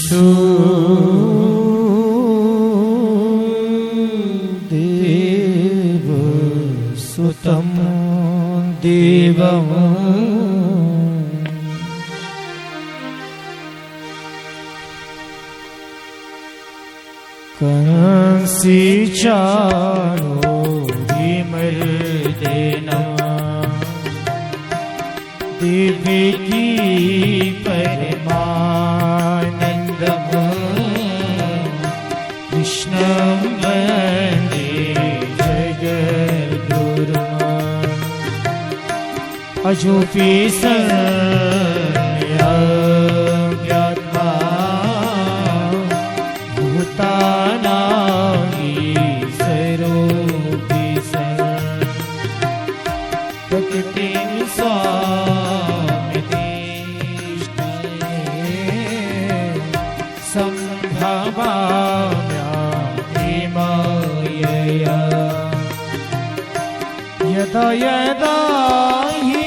वसुदेव सुतं देवम् कंसी चाणूरिमर्दनम् देवकी परमानन्दम् कृष्णं वन्दे जगद्गुरुम् अजोपि सन्यज्ञात्मा भूतानां ईश्वरोऽपि सन् प्रकृतिं सम्भवाम्यामि मायया यदा यदा हि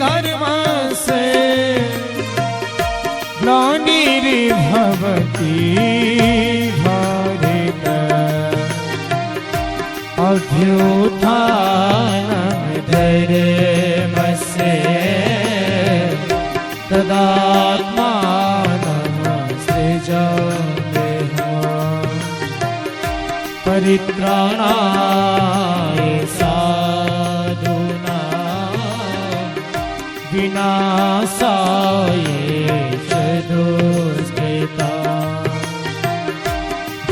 धर्मस्य ग्लानिर्भवति भारत अभ्युत्थानं धर्मस्य तदात्मानं सृजाम्यहम् परित्राणाय साधूनां विनाशाय च दुष्कृतां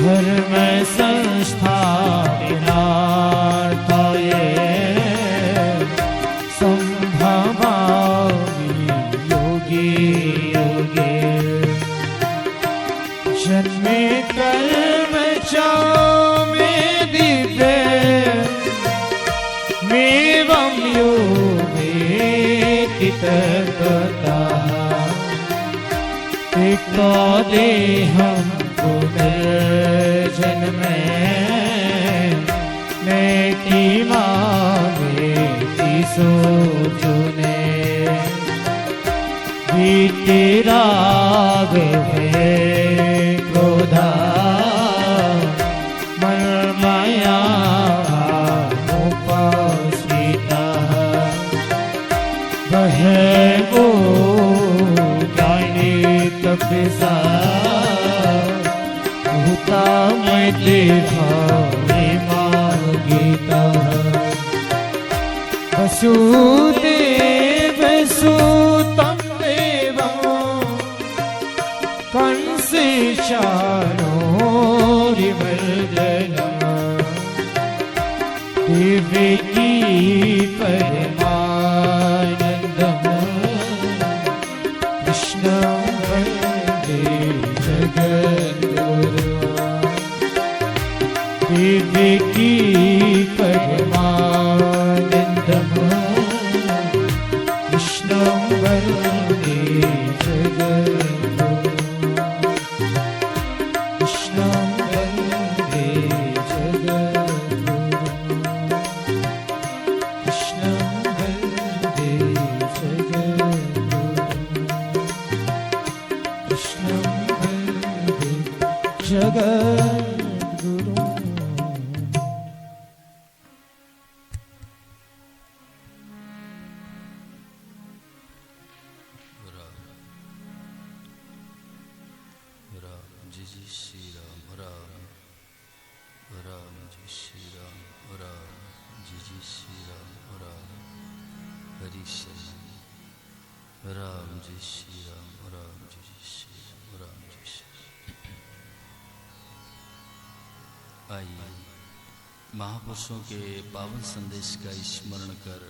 धर्म संस्थापनार्थाय सम्भवामि योगे योगे जन्मे कर्म च मे दिव्य मेवं यो वेत्ति तत्त्वतः त्यक्त्वा देहं पुनर्जन्म नैति मामेति सोऽर्जुने वीतरागभये क्रोधा मन्मया मुपाश्रिताः बहवो ज्ञानी तपसा भूता मयि भाविमागिताः वसुदेव सुतं कंसी चाणूरिमर्दनम् देवकी परमानन्दम् कृष्णं वन्दे जगद्गुरुम् देवकी परमानन्दम् कृष्णं वन्दे जगद्गुरुम् जगद्गुरु राम जी श्री राम राम जी श्री राम राम जी श्री आइए महापुरुषों के पावन संदेश का स्मरण कर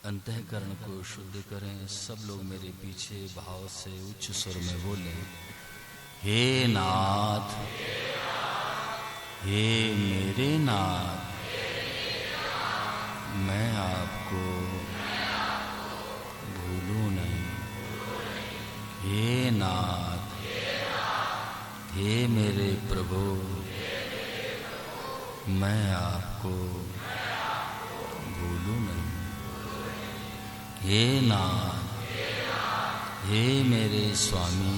अंतःकरण को शुद्ध करें। सब लोग मेरे पीछे भाव से उच्च स्वर में बोले, हे नाथ, हे मेरे नाथ, मैं आपको भूलूं नहीं। हे नाथ, हे मेरे प्रभु, मैं आपको भूलूं नहीं। हे नाथ, हे मेरे स्वामी,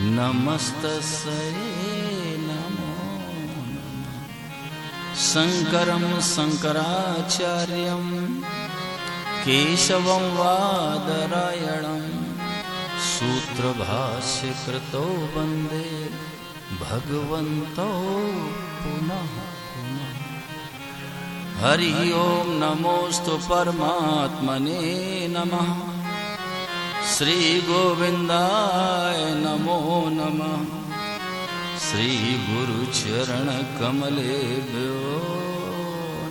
नमस्तस्यै नमो नमः। शङ्करं शङ्कराचार्यं केशवं बादरायणं सूत्रभाष्यकृतो वन्दे भगवन्तो पुनः पुनः। हरि ओम नमोस्तु परमात्मने नमः। श्री गोविंदाय नमो नमः। श्री गुरु चरण कमलेभ्यो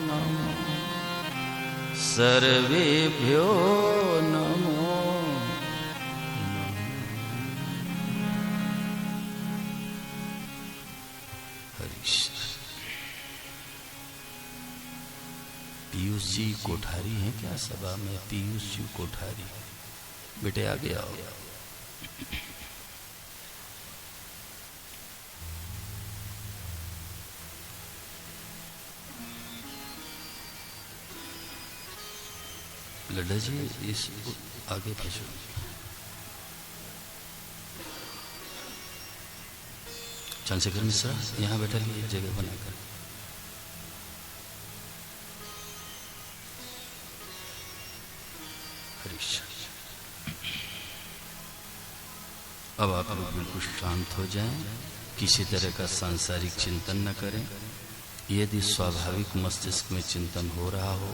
नमः। सर्वेभ्यो नमो पीयूष जी कोठारी हैं क्या सभा में? पीयूष जी कोठारी बेटे आगे आओ। लड्डा जी इस आगे पीछे चंद्रशेखर मिश्रा यहाँ बैठा लिए जगह बनाकर। अब आप लोग बिल्कुल शांत हो जाएं, किसी तरह का सांसारिक चिंतन न करें। यदि स्वाभाविक मस्तिष्क में चिंतन हो रहा हो,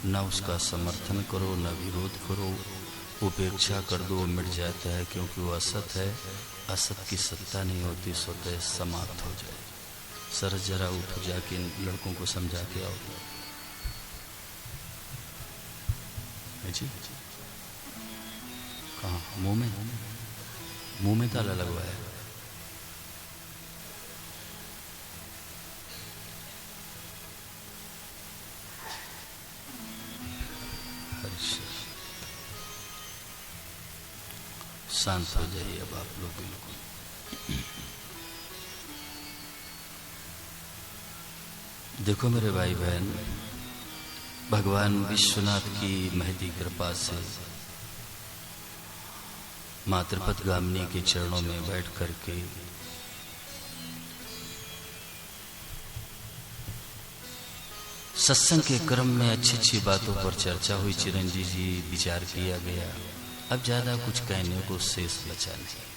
न उसका समर्थन करो न विरोध करो, उपेक्षा कर दो, मिट जाता है, क्योंकि वो असत है। असत की सत्ता नहीं होती, स्वतः समाप्त हो जाए। सर जरा उठ जाके इन लड़कों को समझा के आओ जी। कहाँ? मुंह में ताला लगवाया। शांत हो जाइए अब आप लोग बिल्कुल। देखो मेरे भाई बहन, भगवान विश्वनाथ की महती कृपा से मातृपद गामिनी के चरणों में बैठ करके सत्संग के क्रम में अच्छी अच्छी बातों पर चर्चा हुई। चिरंजीव जी विचार किया गया। अब ज्यादा कुछ कहने को शेष बचा नहीं।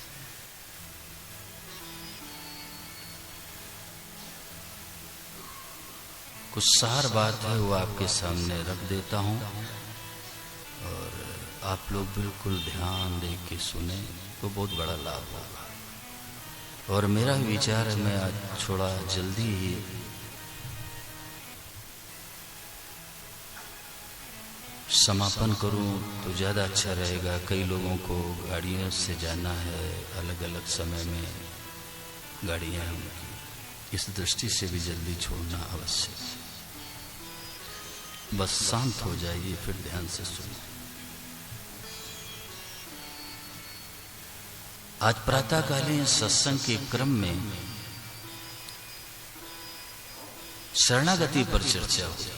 कुछ सार बात है वो आपके सामने रख देता हूं और आप लोग बिल्कुल ध्यान दे के सुने तो बहुत बड़ा लाभ होगा। और मेरा विचार है, मैं आज थोड़ा जल्दी ही समापन करूं तो ज़्यादा अच्छा रहेगा। कई लोगों को गाड़ियों से जाना है, अलग अलग समय में गाड़ियां हैं उनकी, इस दृष्टि से भी जल्दी छोड़ना आवश्यक है। बस शांत हो जाइए, फिर ध्यान से सुनिए। आज प्रातःकालीन सत्संग के क्रम में शरणागति पर चर्चा हुई।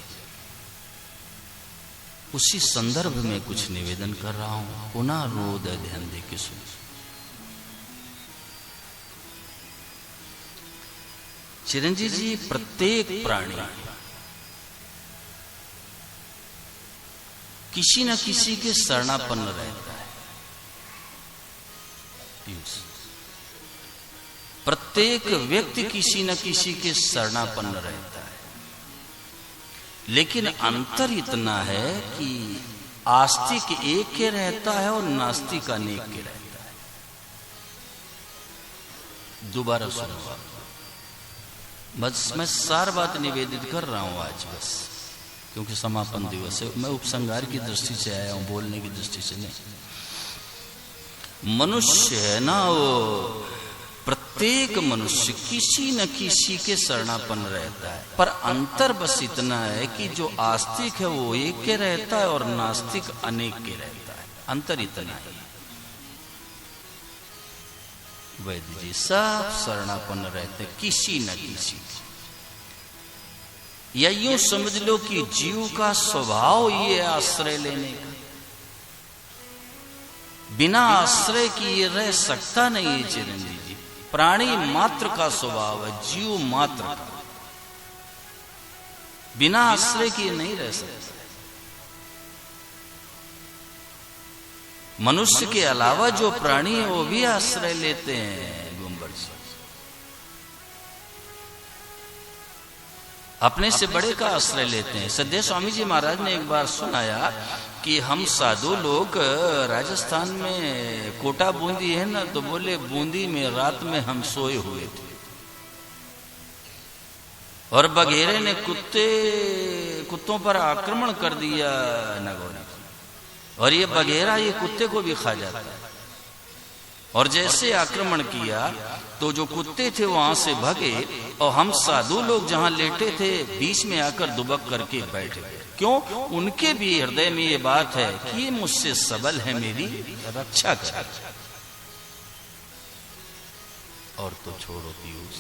उसी संदर्भ में कुछ निवेदन कर रहा हूं, पुनः रोदय ध्यान दे के सुनिए। चिरंजीव जी, प्रत्येक प्राणी किसी न किसी के शरणापन्न रहता है। प्रत्येक व्यक्ति किसी न किसी के शरणापन्न रहता है, लेकिन अंतर इतना है कि आस्तिक एक के रहता है और नास्तिक अनेक के रहता है। दोबारा सुनो, बस मैं सार बात निवेदित कर रहा हूं आज, बस क्योंकि समापन दिवस है। मैं उपसंहार की दृष्टि से आया हूं, बोलने की दृष्टि से नहीं। मनुष्य है ना, वो प्रत्येक मनुष्य किसी न किसी के शरणापन्न रहता है, पर अंतर बस इतना है कि जो आस्तिक है वो एक के रहता है और नास्तिक अनेक के रहता है। अंतर इतना है। वैद्य जी सब शरणापन्न रहते हैं किसी न किसी। या यूं समझ लो कि जीव का स्वभाव ये आश्रय लेने का, बिना आश्रय किए रह सकता नहीं है चिरंजीव जी। प्राणी मात्र का स्वभाव है, जीव मात्र का, बिना आश्रय किए नहीं रह सकता। मनुष्य के अलावा जो प्राणी है वो भी आश्रय लेते हैं गुंबर से, अपने से बड़े का आश्रय लेते हैं। सद्य स्वामी जी महाराज ने एक बार सुनाया कि हम साधु लोग राजस्थान में कोटा बूंदी है ना, तो बोले बूंदी में रात में हम सोए हुए थे और बघेरे ने कुत्तों पर आक्रमण कर दिया नगौरी, और ये बघेरा ये कुत्ते को भी खा जाता है। और जैसे आक्रमण किया तो जो कुत्ते थे वहां से भगे और हम साधु लोग जहां लेटे थे बीच में आकर दुबक करके बैठ गए। क्यों? उनके भी हृदय में ये बात है कि ये मुझसे सबल है, मेरी रक्षा कर। और तो छोड़ो पीयूष,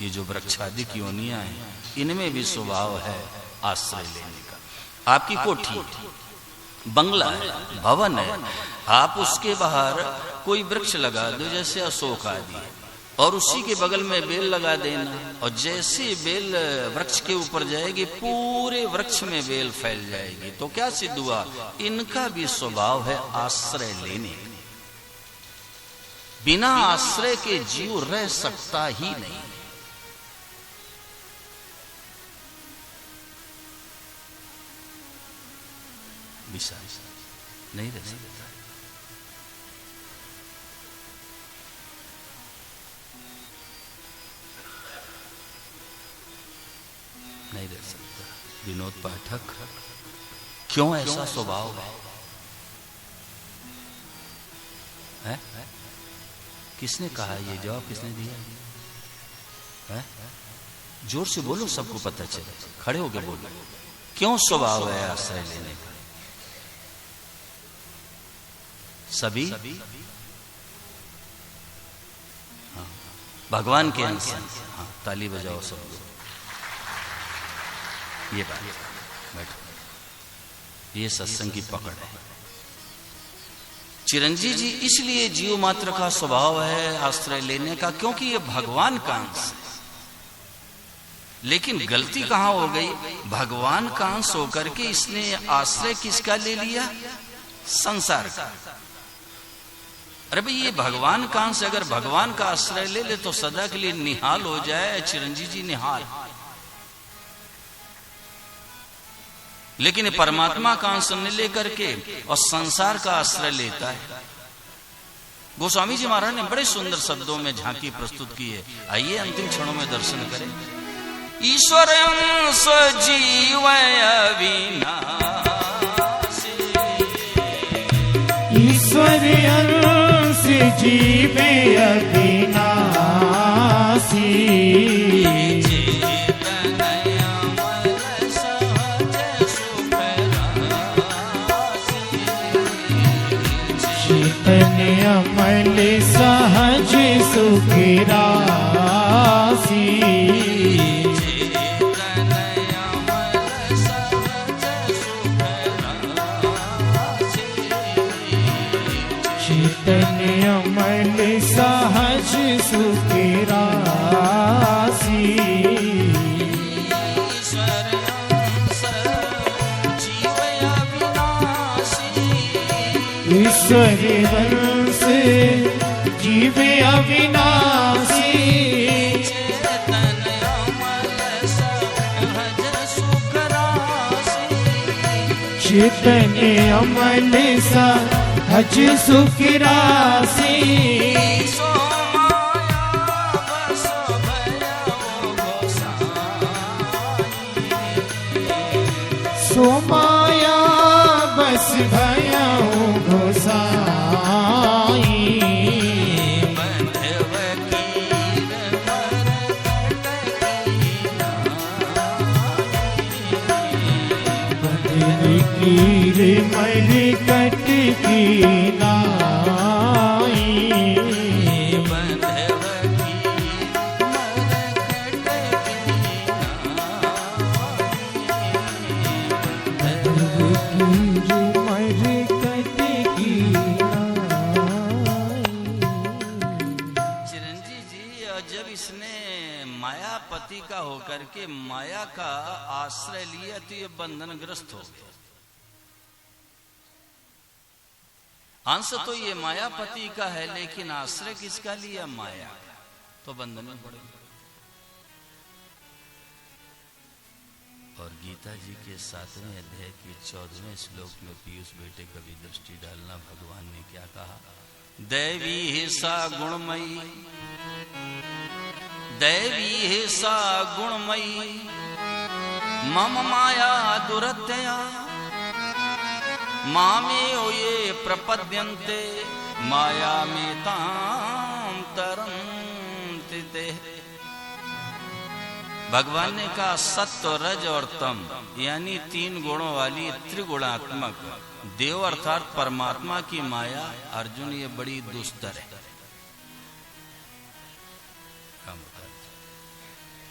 ये जो वृक्षादि की योनियां हैं इनमें भी स्वभाव है आश्रय लेने का। आपकी कोठी बंगला है, भवन है, आप उसके बाहर कोई वृक्ष लगा दो जैसे अशोक आदि, और उसी के बगल में बेल लगा देना, और जैसे बेल वृक्ष के ऊपर जाएगी पूरे वृक्ष में बेल फैल जाएगी। तो क्या सिद्ध हुआ? इनका भी स्वभाव है आश्रय लेने। बिना आश्रय के जीव रह सकता ही नहीं। विश्वास नहीं रह सकता। नहीं रह सकता। विनोद पाठक, क्यों ऐसा स्वभाव है? किसने कहा? ये जवाब किसने दिया है? जोर से बोलो, सबको पता चले। खड़े होकर बोलो, क्यों स्वभाव है आश्रय लेने का? सभी हाँ, भगवान के अंश। हाँ, ताली बजाओ सब लोग। ये बात बैठो, ये सत्संग की पकड़ है। चिरंजीव जी, इसलिए जीव मात्र का स्वभाव है आश्रय लेने का, क्योंकि ये भगवान का अंश है। लेकिन गलती कहां हो गई? भगवान का अंश होकर के इसने आश्रय किसका ले लिया? संसार का। अरे भाई, ये भगवान का अंश अगर भगवान का आश्रय ले ले तो सदा के लिए निहाल हो जाए। चिरंजीव जी निहाल, लेकिन परमात्मा का अंश न लेकर के और संसार का आश्रय लेता है। गोस्वामी जी महाराज ने बड़े सुंदर शब्दों में झांकी प्रस्तुत की है। आइए अंतिम क्षणों में दर्शन करें। ईश्वर अंश जीव अविनाशी, ईश्वर अंश जीव अविनाशी, अमल सहज सुख राशि, चैतन्य अमल सहज सुख राशि, ईश्वर वंश जीव अविनाशी, चैतन्य अमल सहज सुख राशि, सोमाया बस भयऊ गोसाई, कीर मर कट की नाई, चिरंजीव जी जब इसने मायापति का होकर के माया का आश्रय लिया तो ये बंधनग्रस्त हो गया। अंश तो ये मायापति का है, लेकिन आश्रय किसका लिया? माया, तो बंधन में पड़ गया। और गीता जी के 7वें अध्याय के 14वें श्लोक में पीयूष बेटे कभी दृष्टि डालना, भगवान ने क्या कहा? दैवी है सा गुणमयी, दैवी है सा गुणमयी, मम माया दुरत्यया, मामे ये प्रपद्यन्ते, माया में ताम तरन्ति ते। भगवान ने कहा सत्व, रज और तम यानी 3 गुणों वाली त्रिगुणात्मक देव अर्थात परमात्मा की माया अर्जुन ये बड़ी दुस्तर है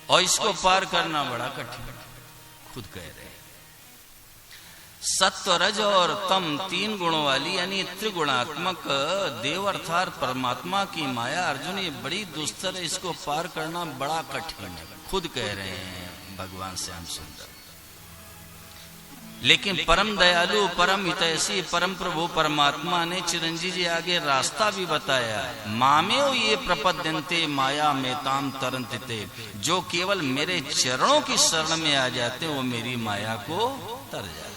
और इसको पार करना बड़ा कठिन। खुद कह रहे हैं सत्व, रज और तम 3 गुणों वाली यानी त्रिगुणात्मक देव अर्थात परमात्मा की माया अर्जुन ये बड़ी दुस्तर है, इसको पार करना बड़ा कठिन है। खुद कह रहे हैं भगवान श्याम सुंदर। लेकिन परम दयालु, परम हितैषी, परम प्रभु परमात्मा ने चिरंजीव जी आगे रास्ता भी बताया। मामेओ ये प्रपद्यन्ते माया में ताम तरन्ते, जो केवल मेरे चरणों की शरण में आ जाते वो मेरी माया को तर जाते।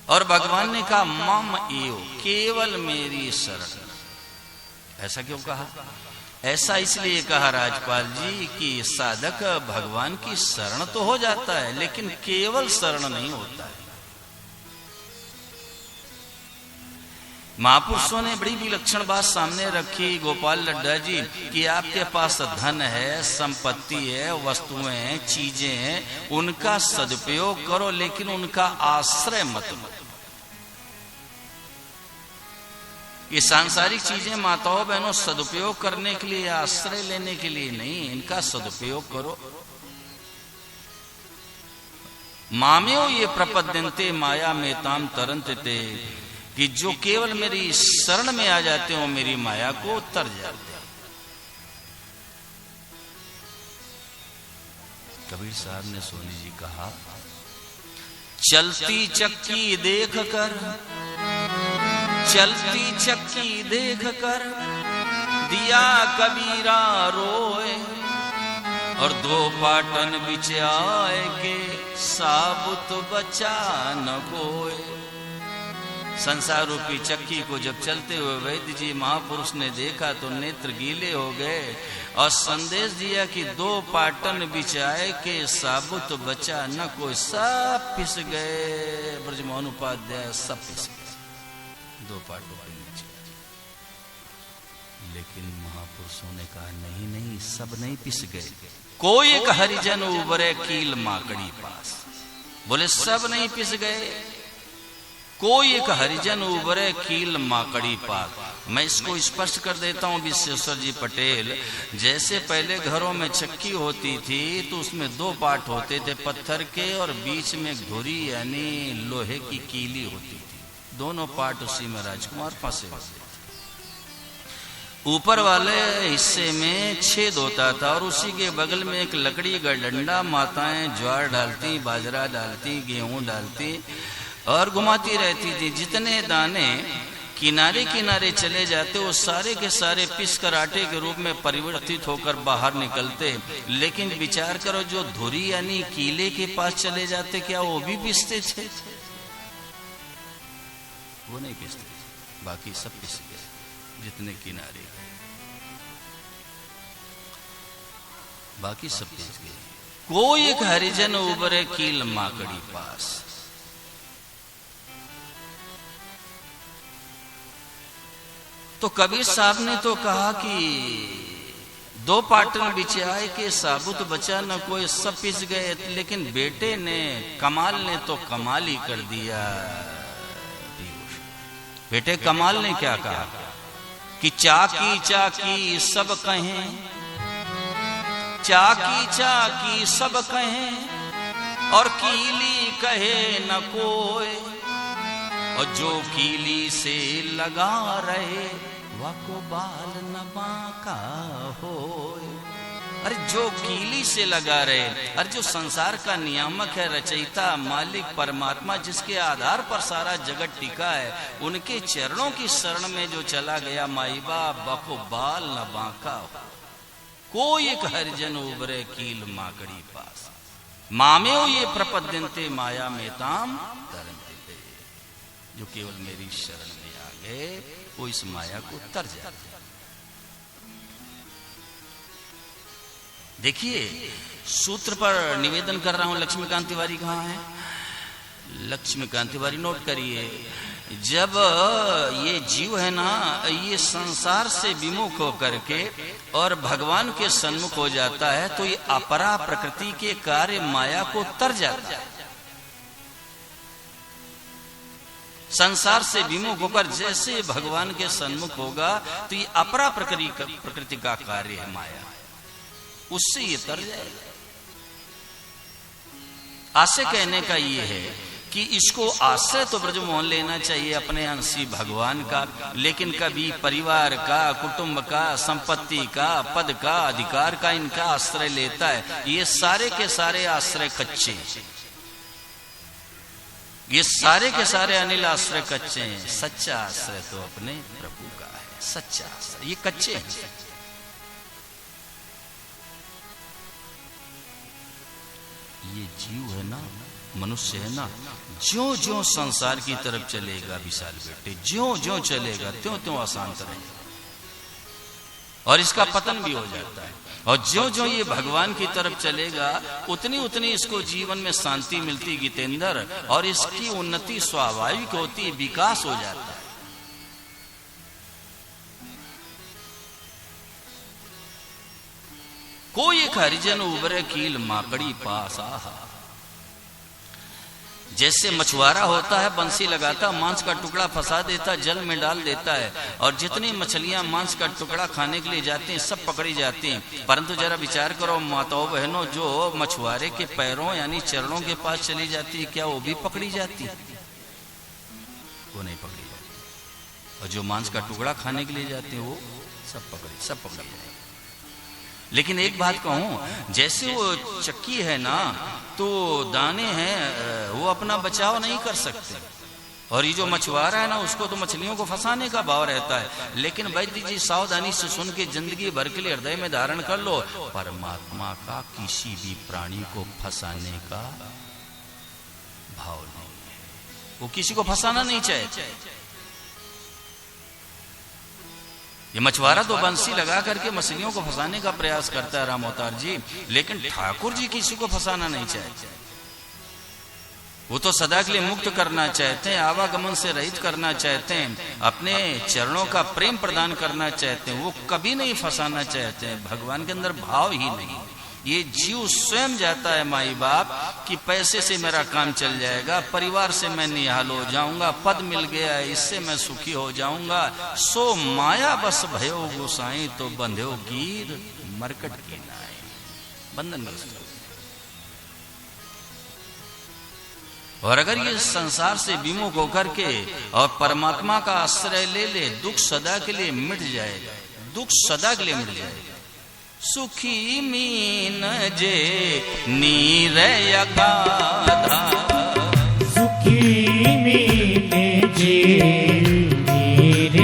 और भगवान ने कहा मम एव, केवल मेरी शरण। ऐसा क्यों कहा? ऐसा इसलिए कहा राजपाल जी कि साधक भगवान की शरण तो हो जाता है, लेकिन केवल शरण नहीं होता है। महापुरुषों ने बड़ी विलक्षण बात सामने रखी गोपाल लड्डा जी कि आपके पास धन है, संपत्ति है, वस्तुएं हैं, चीजें हैं, उनका सदुपयोग करो, लेकिन उनका आश्रय मत लो। ये सांसारिक चीजें माताओं बहनों सदुपयोग करने के लिए, आश्रय लेने के लिए नहीं, इनका सदुपयोग करो। मामेओ ये प्रपद्यन्ते माया में ताम तरन्ते, कि जो केवल मेरी शरण में आ जाते हो मेरी माया को तर जाते हैं। कबीर साहब ने सोनी जी कहा चलती चक्की देख कर, चलती चक्की देख कर दिया कबीरा रोए, और 2 पाटन बिच आए के साबुत बचा न कोए। संसार रूपी चक्की को जब चलते हुए वैद्य जी महापुरुष ने देखा तो नेत्र गीले हो गए और संदेश दिया कि 2 पाटन बिछाए के साबुत बचा न कोई, सब पिस गए। ब्रजमोहन उपाध्याय सब पिस गए 2 पाटों के नीचे। लेकिन महापुरुषों ने कहा नहीं नहीं, सब नहीं पिस गए। कोई एक हरिजन उबरे कील माकड़ी पास। बोले सब नहीं पिस गए, कोई एक हरिजन उबरे कील माकड़ी पास। मैं इसको स्पष्ट कर देता हूं विश्वेश्वर जी पटेल। जैसे पहले घरों में चक्की होती थी तो उसमें 2 पार्ट होते थे, पत्थर के और बीच में घुरी यानी लोहे की कीली होती थी। दोनों पार्ट उसी में राजकुमार फंसे होते थे। ऊपर वाले हिस्से में छेद होता था और उसी के बगल में एक लकड़ी का डंडा। माताएं ज्वार डालती, बाजरा डालती, गेहूं डालती और घुमाती रहती थी। जितने दाने किनारे किनारे चले जाते वो सारे के सारे पिस कर आटे के रूप में परिवर्तित होकर बाहर निकलते। लेकिन विचार करो, जो धुरी यानी कीले के पास चले जाते, क्या वो भी पिसते थे? वो नहीं पिसते, बाकी सब पिस गए जितने किनारे, बाकी सब पिस गए। कोई एक हरिजन उबरे कील माकड़ी पास। तो कबीर साहब ने तो कहा कि 2 पाटन बिछाए के साबुत बचा न कोई, सब पिस गए। लेकिन बेटे ने, कमाल ने तो कमाल ही कर दिया। बेटे कमाल ने क्या कहा कि चाकी चाकी सब कहें, चाकी चाकी सब कहें और कीली कहे न कोई, और जो कीली से लगा रहे वाको बाल न बांका। का हो। अरे जो कीली से लगा रहे, अरे जो संसार का नियामक है, रचयिता मालिक परमात्मा, जिसके आधार पर सारा जगत टिका है, उनके चरणों की शरण में जो चला गया माई बाप बको बाल न बांका हो। कोई एक हरिजन उबरे कील माकड़ी पास, मामेओ ये प्रपद्यन्ते माया में ताम तरन्ते। जो केवल मेरी शरण में आ गए वो इस माया को तर जाते। देखिए सूत्र पर निवेदन कर रहा हूं, लक्ष्मीकांत तिवारी कहाँ है? लक्ष्मीकांत तिवारी नोट करिए, जब ये जीव है ना, ये संसार से विमुख होकर के और भगवान के सन्मुख हो जाता है तो ये अपरा प्रकृति के कार्य माया को तर जाता है। संसार से विमुख होकर जैसे भगवान के सन्मुख होगा तो ये अपरा प्रकृति का कार्य है माया, उससे ये तर जाएगा। आशय कहने का ये है कि इसको आश्रय तो ब्रजमोहन लेना चाहिए अपने अंशी भगवान का, लेकिन कभी परिवार का, कुटुंब का, संपत्ति का, पद का, अधिकार का इनका आश्रय लेता है। ये सारे के सारे आश्रय कच्चे, ये सारे के सारे अनिल आश्रय कच्चे हैं। सच्चा आश्रय तो अपने प्रभु का है, सच्चा आश्रय। ये कच्चे हैं। ये जीव है ना, मनुष्य है ना, ज्यों ज्यों संसार की तरफ चलेगा विशाल बेटे, ज्यों ज्यों चलेगा त्यों त्यों अशांत रहेगा और इसका पतन भी हो जाता है। और ज्यों ज्यों ये भगवान की तरफ चलेगा उतनी उतनी इसको जीवन में शांति मिलती गीतेंद्र, और इसकी उन्नति स्वाभाविक होती है, विकास हो जाता है। कोई एक हरिजन उबरे कील माकड़ी पास। आहा, जैसे मछुआरा होता है, बंसी लगाता, मांस का टुकड़ा फंसा देता, जल में डाल देता है, और जितनी मछलियां मांस का टुकड़ा खाने के लिए जाती हैं सब पकड़ी जाती हैं। परंतु जरा विचार करो माताओं बहनों, जो मछुआरे के पैरों यानी चरणों के पास चली जाती है, क्या वो भी पकड़ी जाती है? वो नहीं पकड़ी जाती। और जो मांस का टुकड़ा खाने के लिए जाते हैं वो सब पकड़ी जाती। लेकिन एक बात कहूं, जैसे वो चक्की है ना, तो दाने हैं वो अपना बचाव नहीं कर सकते, और ये जो मछुआरा है ना, उसको तो मछलियों को फंसाने का भाव रहता है। लेकिन वैद्य जी सावधानी से सुन के जिंदगी भर के लिए हृदय में धारण कर लो, परमात्मा का किसी भी प्राणी को फंसाने का भाव नहीं है, वो किसी को फंसाना नहीं चाहते। ये मछुआरा तो बंसी लगा करके मछलियों को फंसाने का प्रयास करता है राम अवतार जी, लेकिन ठाकुर जी किसी को फंसाना नहीं चाहते। वो तो सदा के लिए मुक्त करना चाहते हैं, आवागमन से रहित करना चाहते हैं, अपने चरणों का प्रेम प्रदान करना चाहते हैं, वो कभी नहीं फंसाना चाहते हैं। भगवान के अंदर भाव ही नहीं। ये जीव स्वयं जाता है माई बाप कि पैसे से मेरा काम चल जाएगा, परिवार से मैं निहाल हो जाऊंगा, पद मिल गया है इससे मैं सुखी हो जाऊंगा, सो माया बस भयो गोसाई तो बंध्यो गिर मरकट की नाई, बंधनग्रस्त। और अगर ये संसार से विमुख होकर के और परमात्मा का आश्रय ले ले, दुख सदा के लिए मिट जाएगा, दुख सदा के लिए मिट जाएगा। सुखी मीन जे नीर अगाधा, सुखी मीन जे नीर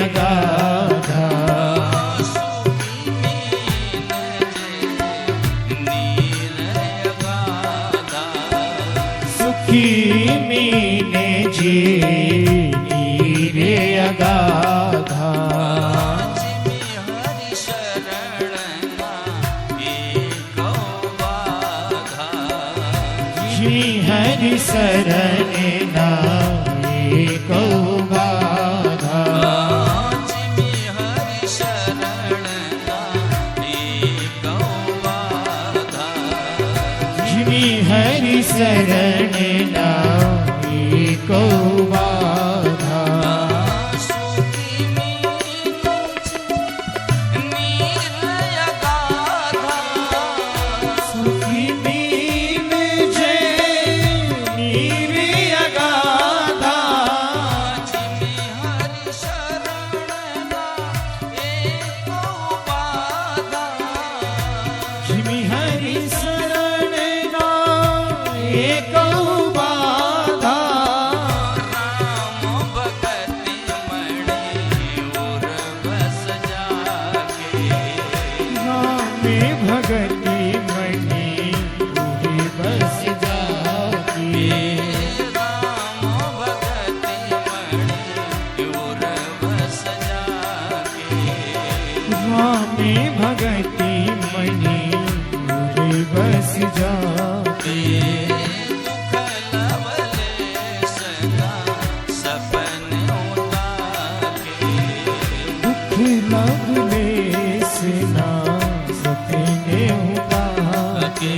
अगाधा, सुखी मीन जे नीर अगाधा, हरि शरण एको बाधा, हरि शरण एको बाधा, जिमी हरि शरण एको बाधा, में भगति मनी उरे बस जाके दुख लवलेश ना सपन उताके दुख लवलेश ना सपने उताके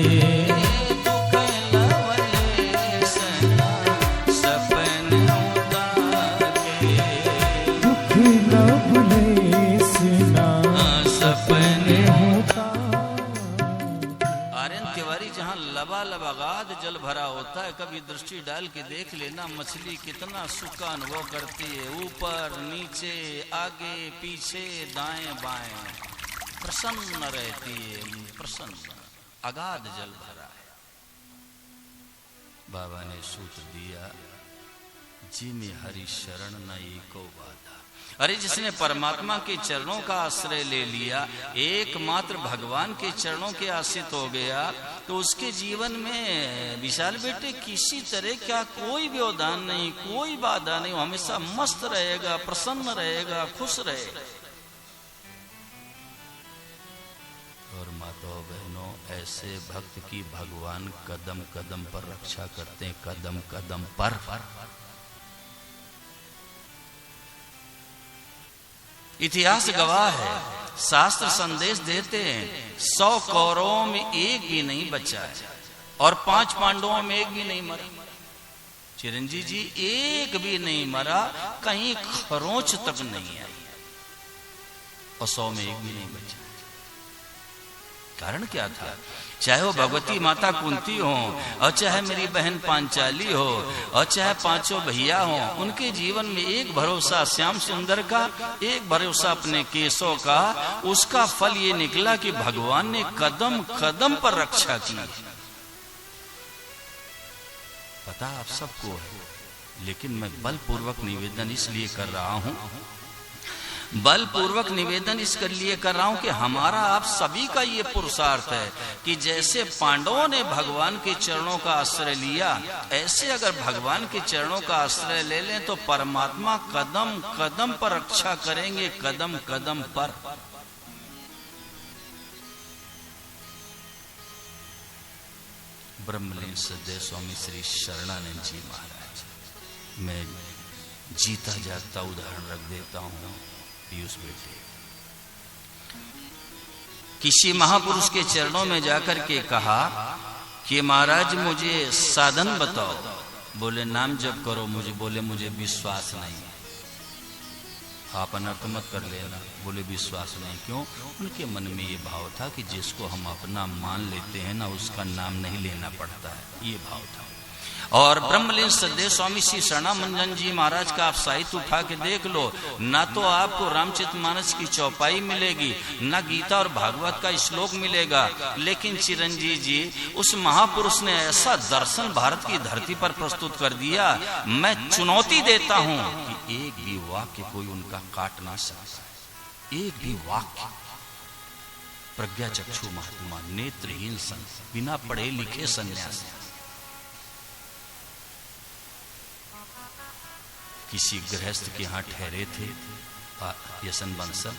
दुख लवलेश ना सपन उताके दुख लवलेश ना सपने होता। आर्यन तिवारी, जहाँ लबालबागाद जल भरा होता है, कभी दृष्टि डाल के देख लेना मछली कितना सुख का अनुभव करती है। ऊपर नीचे आगे पीछे दाएं बाएं प्रसन्न रहती है, प्रसन्न। अगाध जल भरा है। बाबा ने सूत्र दिया, जी में हरि शरण न एको बाधा। अरे जिसने परमात्मा के चरणों का आश्रय ले लिया, एकमात्र भगवान के चरणों के आश्रित हो गया, तो उसके जीवन में विशाल बेटे किसी तरह क्या कोई व्यवधान नहीं, कोई बाधा नहीं, हमेशा मस्त रहेगा, प्रसन्न रहेगा, खुश रहेगा। और माताओं बहनों, ऐसे भक्त की भगवान कदम कदम पर रक्षा करते हैं, कदम कदम पर। इतिहास गवाह है, शास्त्र संदेश देते हैं, 100 कौरवों में एक भी नहीं बचा है और 5 पांडवों में एक भी नहीं मरा। चिरंजीव जी एक भी नहीं मरा, कहीं खरोंच तक नहीं आई और 100 में एक भी नहीं बचा। कारण क्या था? चाहे वो भगवती माता कुंती हो, और चाहे मेरी बहन पांचाली हो, और चाहे 5 भैया हो, उनके जीवन में एक भरोसा श्याम सुंदर का, एक भरोसा अपने केशव का। उसका फल ये निकला कि भगवान ने कदम कदम पर रक्षा की। पता आप सबको है, लेकिन मैं बलपूर्वक निवेदन इसलिए कर रहा हूं, बलपूर्वक निवेदन इसके लिए कर रहा हूं कि हमारा आप सभी का ये पुरुषार्थ है कि जैसे पांडवों ने भगवान के चरणों का आश्रय लिया, ऐसे अगर भगवान के चरणों का आश्रय ले लें तो परमात्मा कदम कदम पर रक्षा करेंगे, कदम कदम पर। ब्रह्मलीन सदैव स्वामी श्री शरणानंद जी महाराज, मैं जीता जागता उदाहरण रख देता हूं। पीयूष बेटे, किसी महापुरुष के चरणों में जाकर के कहा कि महाराज मुझे साधन बताओ। बोले नाम जप करो। मुझे बोले मुझे विश्वास नहीं। आप अनर्थ मत कर लेना। बोले विश्वास नहीं। क्यों? उनके मन में ये भाव था कि जिसको हम अपना मान लेते हैं ना, उसका नाम नहीं लेना पड़ता है, ये भाव था। और ब्रह्मलीन सदैव स्वामी श्री शरणानंद जी महाराज का आप साहित्य उठा के देख लो, ना तो आपको रामचरितमानस की चौपाई मिलेगी, ना गीता और भागवत का श्लोक मिलेगा, लेकिन चिरंजीव जी उस महापुरुष ने ऐसा दर्शन भारत की धरती पर प्रस्तुत कर दिया। मैं चुनौती देता हूं कि एक भी वाक्य कोई उनका काट ना सकता। एक भी वाक्य। प्रज्ञा चक्षु महात्मा, नेत्रहीन संत, बिना पढ़े लिखे सन्यासी। किसी गृहस्थ के यहाँ ठहरे थे यशन बंसल,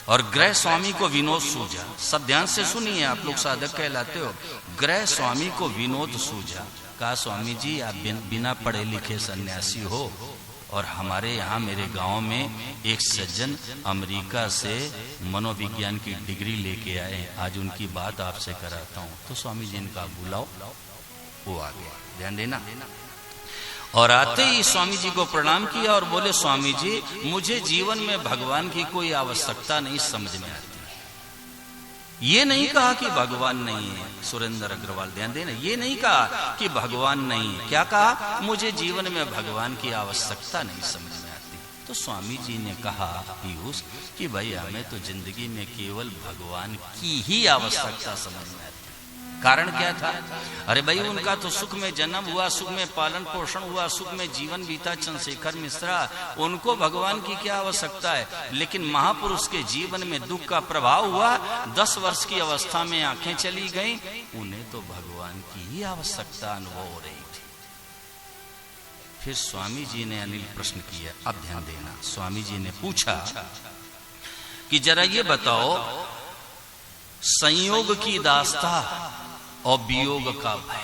और गृह स्वामी को विनोद सूझा। सब ध्यान से सुनिए, आप लोग साधक कहलाते हो। गृह स्वामी को विनोद सूझा। कहा स्वामी जी आप बिना पढ़े लिखे सन्यासी हो, और हमारे यहाँ मेरे गांव में एक सज्जन अमेरिका से मनोविज्ञान की डिग्री लेके आए, आज उनकी बात आपसे कराता हूँ। तो स्वामी जी इनका बुलाओ। वो आ गया, ध्यान देना। और आते ही स्वामी जी को प्रणाम किया और बोले स्वामी जी मुझे जीवन में भगवान की कोई आवश्यकता नहीं समझ में आती। ये नहीं कहा कि भगवान नहीं है, सुरेंद्र अग्रवाल ध्यान देना, ये नहीं कहा कि भगवान नहीं है। क्या कहा? मुझे जीवन में भगवान की आवश्यकता नहीं समझ में आती। तो स्वामी जी ने कहा पीयूष कि भाई हमें तो जिंदगी में केवल भगवान की ही आवश्यकता समझ में आती। कारण क्या था? अरे भाई उनका तो सुख में जन्म हुआ, सुख में पालन पोषण हुआ, सुख में जीवन बीता चंद्रशेखर मिश्रा, उनको भगवान की क्या आवश्यकता है। लेकिन महापुरुष के जीवन में दुख का प्रभाव हुआ, 10 वर्ष की अवस्था में आंखें चली गईं, उन्हें तो भगवान की ही आवश्यकता अनुभव हो रही थी। फिर स्वामी जी ने अनिल प्रश्न किया, अब ध्यान देना। स्वामी जी ने पूछा कि जरा ये बताओ संयोग की दास्ता और वियोग का भय।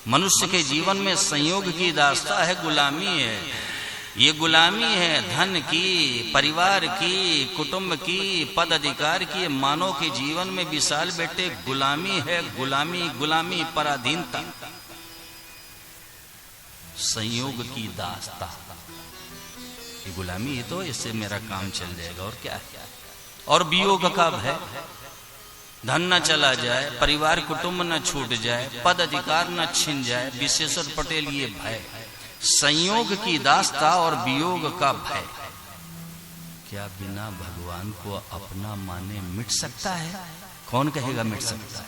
मनुष्य के जीवन में संयोग की दास्ता है, गुलामी है। ये गुलामी है धन की, परिवार की, कुटुंब की, पद अधिकार की। मानव के जीवन में विशाल बेटे गुलामी है, गुलामी गुलामी, पराधीनता, संयोग की दास्ता। ये गुलामी है, तो इससे मेरा काम चल जाएगा और क्या है। और वियोग का भय, धन न चला जाए, परिवार कुटुंब न छूट जाए, पद अधिकार न छिन जाए। विश्वेश्वर पटेल ये भय, संयोग की दास्ता और वियोग का भय। क्या बिना भगवान को अपना माने मिट सकता है? कौन कहेगा मिट सकता है?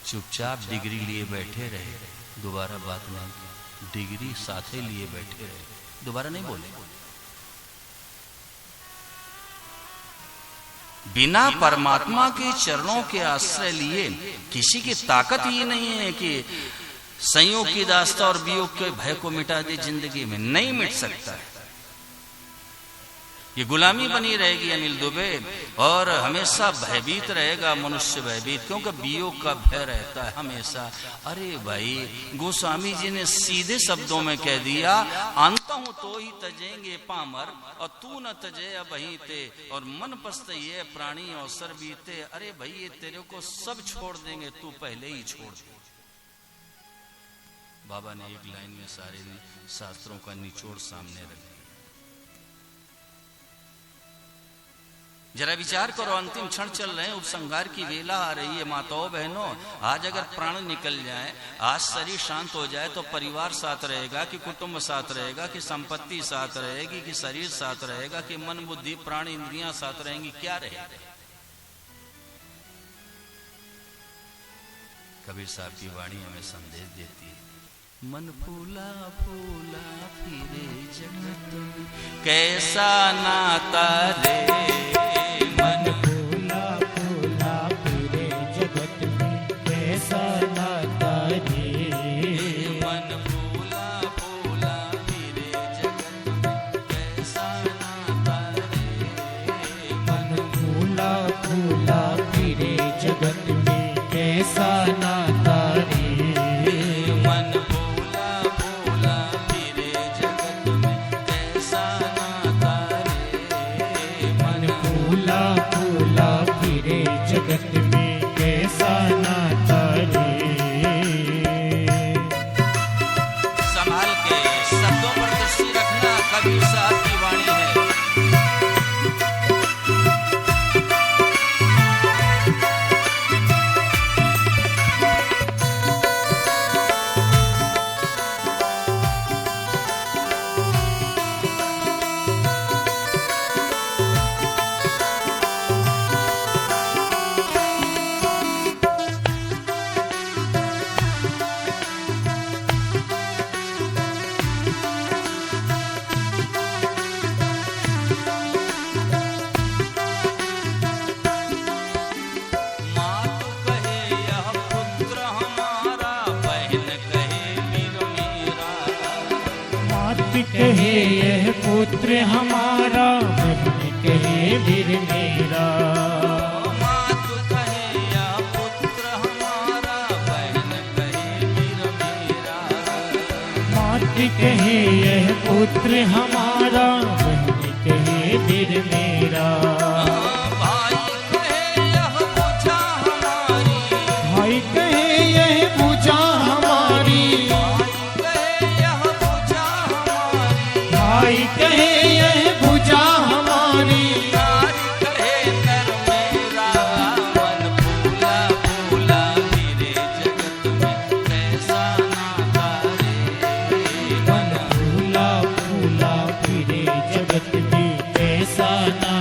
चुपचाप डिग्री लिए बैठे रहे, दोबारा बात नहीं की। डिग्री साथे लिए बैठे रहे, दोबारा नहीं बोले। बिना परमात्मा के चरणों के आश्रय लिए किसी की ताकत ही नहीं है कि संयोग की दास्ता और वियोग के भय को मिटा दे। जिंदगी में नहीं मिट सकता है। ये गुलामी बनी रहेगी अनिल दुबे, और हमेशा भयभीत रहेगा मनुष्य, भयभीत, क्योंकि वियोग का भय रहता है हमेशा। अरे भाई, गोस्वामी जी ने सीधे शब्दों में कह दिया, अंतहु तो ही तजेंगे पामर और तू न तजे अबहीं ते, और मन पछताए प्राणी अवसर बीते। अरे भाई, ये तेरे को सब छोड़ देंगे, तू पहले ही छोड़ दे। बाबा ने एक लाइन में सारे शास्त्रों का निचोड़ सामने रख दिया। जरा विचार करो, अंतिम क्षण चल रहे हैं, उपसंहार की वेला आ रही है। माताओं बहनों, आज अगर प्राण निकल जाए, आज शरीर शांत हो जाए, तो परिवार साथ रहेगा कि कुटुंब साथ रहेगा, कि संपत्ति साथ रहेगी, कि शरीर साथ रहेगा, कि मन बुद्धि प्राण इंद्रियां साथ रहेंगी? क्या रहेगा? कबीर साहब की वाणी हमें संदेश देती है, मन फूला फूला फिरे जगत में, कैसा नाता रे। मन फूला फूला फिरे जगत में, कैसा नाता रे। मन फूला फूला फिरे जगत में, कैसा नाता रे। मन फूला फूला फिरे जगत में, कैसा नाता रे। जगत में कैसा नाता रे। संभाल के शब्दों पर दृष्टि रखना, कबीर साहब की वाणी है। कहे यह पुत्र हमारा, बहन कहे वीर मेरा। मात कहे यह पुत्र हमारा, बहन कहे वीर मेरा। मात कहे यह पुत्र हमारा, बहन कहे वीर मेरा। भाई कहे यह पूजा हमारी, भाई कहे यह पूजा हमारी। भाई कहे यह पूजा हमारी। नारी कहे नर मेरा। मन फूला फूला फिरे जगत में, कैसा नाता रे। मन फूला फूला फिरे जगत में, कैसा नाता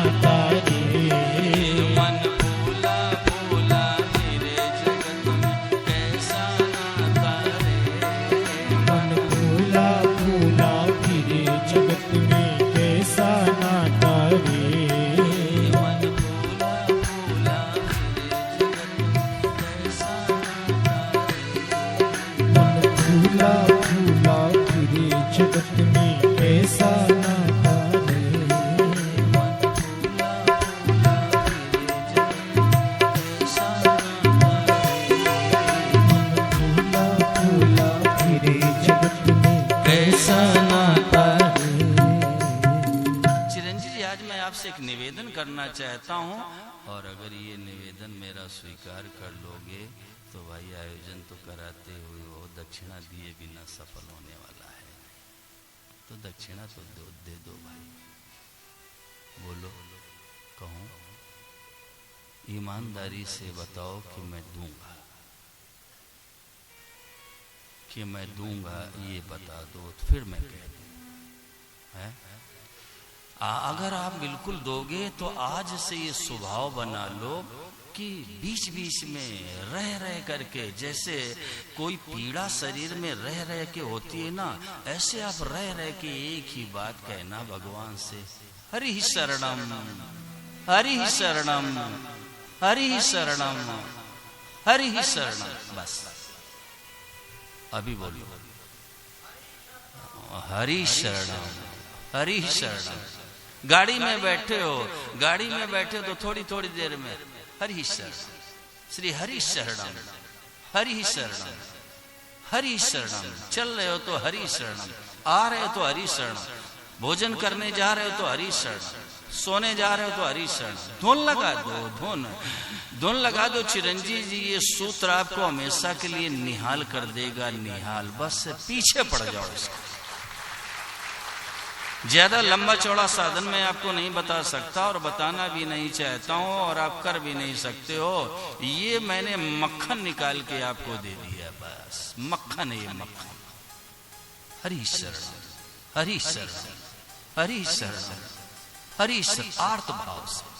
चाहता हूं, और अगर ये निवेदन मेरा स्वीकार कर लोगे तो भाई आयोजन तो कराते हुए वो दक्षिणा दिए बिना सफल होने वाला है। तो दक्षिणा तो दे दो भाई। बोलो, कहूं? ईमानदारी से बताओ कि मैं दूंगा, कि मैं दूंगा, ये बता दो तो फिर मैं कह दूं। है? अगर आप बिल्कुल दोगे तो आज से ये स्वभाव बना लो कि बीच बीच में रह रह करके, जैसे कोई पीड़ा शरीर में रह रह के होती है ना, ऐसे आप रह रह के एक ही बात कहना भगवान से, हरि शरणम, हरि शरणम, हरि शरणम, हरि शरणम। बस अभी बोलो, हरि शरणम, हरि शरणम। गाड़ी में बैठे हो, गाड़ी में बैठे हो तो थोड़ी थोड़ी देर में हरि शरणम, श्री हरि शरणम, हरि शरणम, हरि शरणम। चल रहे हो तो हरि शरणम, आ रहे हो तो हरि शरणम, भोजन करने जा रहे हो तो हरि शरणम, सोने जा रहे हो तो हरि शरणम। धुन लगा दो, धुन लगा दो। चिरंजीव जी ये सूत्र आपको हमेशा के लिए निहाल कर देगा, निहाल। बस पीछे पड़ जाओ इसका। ज्यादा लंबा चौड़ा साधन मैं आपको नहीं बता सकता और बताना भी नहीं चाहता हूं, और आप कर भी नहीं सकते हो। ये मैंने मक्खन निकाल के आपको दे दिया, बस मक्खन है ये, मक्खन। हरि शरण, हरि शरण, हरि शरण, हरि शरण, आर्त भाव से।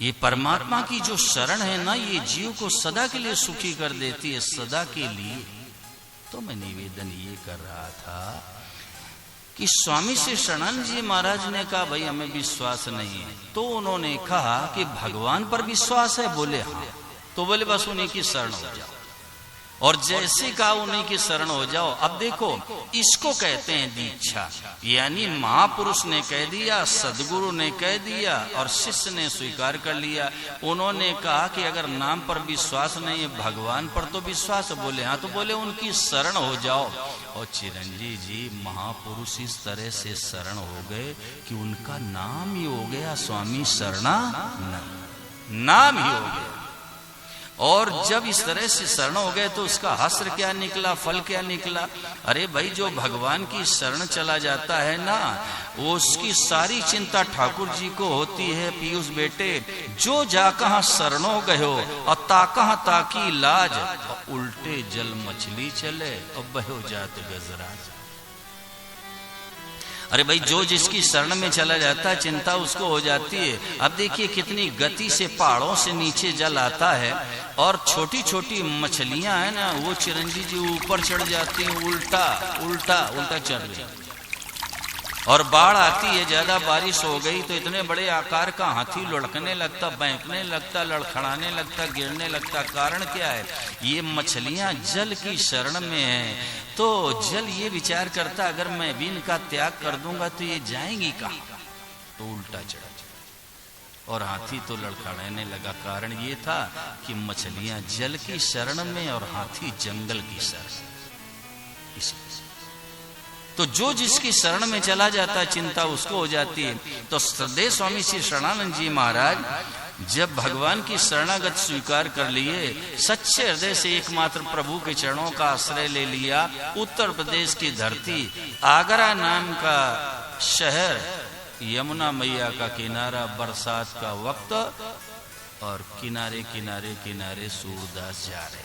ये परमात्मा की जो शरण है ना, ये जीव को सदा के लिए सुखी कर देती है, सदा के लिए। तो मैं निवेदन ये कर रहा था कि स्वामी श्री शरणानंद जी महाराज ने कहा भाई हमें विश्वास नहीं है, तो उन्होंने कहा कि भगवान पर विश्वास है? बोले हाँ। तो बोले बस उन्हीं की शरण हो जाओ, और जैसे कहा उन्हीं की शरण हो जाओ। अब देखो, इसको कहते हैं दीक्षा, यानी महापुरुष ने कह दिया, सदगुरु ने कह दिया और शिष्य ने स्वीकार कर लिया। उन्होंने कहा कि अगर नाम पर विश्वास नहीं है, भगवान पर तो विश्वास। बोले हाँ, तो बोले उनकी शरण हो जाओ। और चिरंजीव जी महापुरुष इस तरह से शरण हो गए कि उनका नाम ही हो गया स्वामी शरणानंद, नाम ही हो गया। और जब इस तरह से शरण हो गए तो उसका हश्र क्या निकला, फल क्या निकला? अरे भाई, जो भगवान की शरण चला जाता है ना, वो उसकी सारी चिंता ठाकुर जी को होती है। पीयूष बेटे, जो जा कहां शरणों गयो और ताकहां ताकी लाज, और उल्टे जल मछली चले और बहो जात गजराज। अरे भाई, जो जिसकी शरण में चला जाता है चिंता उसको हो जाती है। अब देखिए कितनी गति से पहाड़ों से नीचे जल आता है, और छोटी छोटी मछलियां हैं ना, वो चिरंजीव जी ऊपर चढ़ जाती हैं, उल्टा उल्टा उल्टा चढ़ रही। और बाढ़ आती है, ज्यादा बारिश हो गई तो इतने बड़े आकार का हाथी लुढ़कने लगता, बैंकने लगता, लड़खड़ाने लगता, गिरने लगता। कारण क्या है? ये मछलियां जल की शरण में हैं। तो जल ये विचार करता, अगर मैं भी इनका त्याग कर दूंगा तो ये जाएंगी कहां? तो उल्टा चढ़ा, और हाथी तो लड़खड़ाने लगा। कारण ये था कि मछलियां जल की शरण में और हाथी जंगल की शरण। तो जो जिसकी शरण में चला जाता है चिंता उसको हो जाती है। तो श्रद्धेय स्वामी श्री शरणानंद जी महाराज जब भगवान की शरणागत स्वीकार कर लिए, सच्चे हृदय से एकमात्र प्रभु के चरणों का आश्रय ले लिया। उत्तर प्रदेश की धरती, आगरा नाम का शहर, यमुना मैया का किनारा, बरसात का वक्त, और किनारे किनारे किनारे सूरदास जा रहे।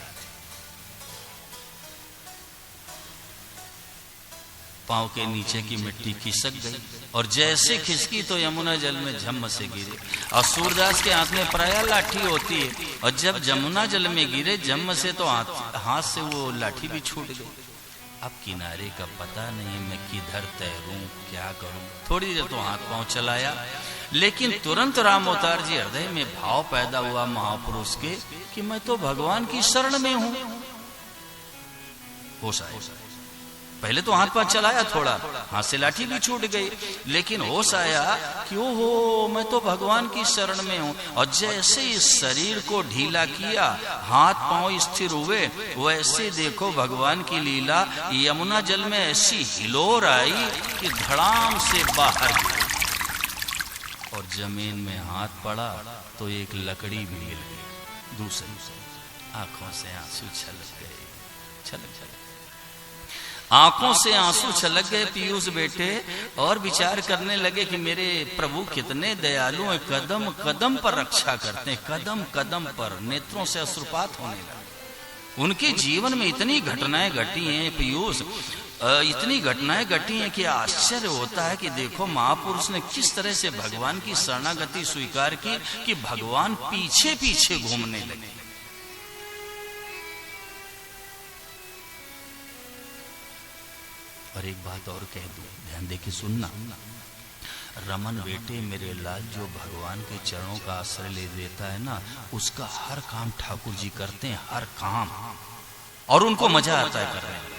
पांव के नीचे की मिट्टी खिसक गई, और जैसे खिसकी तो यमुना जल में झम्म से गिरे। और सूरदास के हाथ में प्रायः लाठी होती है, और जब यमुना जल में गिरे झम्म से, तो हाथ से वो लाठी भी छूट गई। अब किनारे का पता नहीं, मैं किधर तैरूं, क्या करूं। थोड़ी देर तो हाथ पांव चलाया, लेकिन तुरंत राम अवतार जी हृदय में भाव पैदा हुआ महापुरुष के कि मैं तो भगवान की शरण में हूं। होश आया, पहले तो हाथ पांव चलाया, थोड़ा हाथ से लाठी भी छूट गई, लेकिन होश आया कि ओहो मैं तो भगवान की शरण में हूं। और जैसे इस शरीर को ढीला किया, हाथ पांव स्थिर हुए, वैसे देखो भगवान की लीला, यमुना जल में ऐसी हिलोर आई कि धड़ाम से बाहर गई और जमीन में हाथ पड़ा तो एक लकड़ी भी गिर गई। दूसरी आंखों से आंसू छलक गए, छलक आंखों से आंसू छलक गए पीयूष बेटे, और विचार करने लगे कि मेरे प्रभु कितने दयालु हैं, कदम कदम पर रक्षा करते हैं, कदम कदम पर। नेत्रों से अश्रुपात होने लगे। उनके जीवन में इतनी घटनाएं घटी हैं पीयूष, इतनी घटनाएं घटी हैं कि आश्चर्य होता है कि देखो महापुरुष ने किस तरह से भगवान की शरणागति स्वीकार की कि भगवान पीछे पीछे घूमने लगे। और एक बात और कह दूं, ध्यान दे के सुनना। रमन बेटे मेरे लाल, जो भगवान के चरणों का आश्रय ले देता है ना, उसका हर काम ठाकुर जी करते हैं, हर काम, और उनको मजा आता है करने में।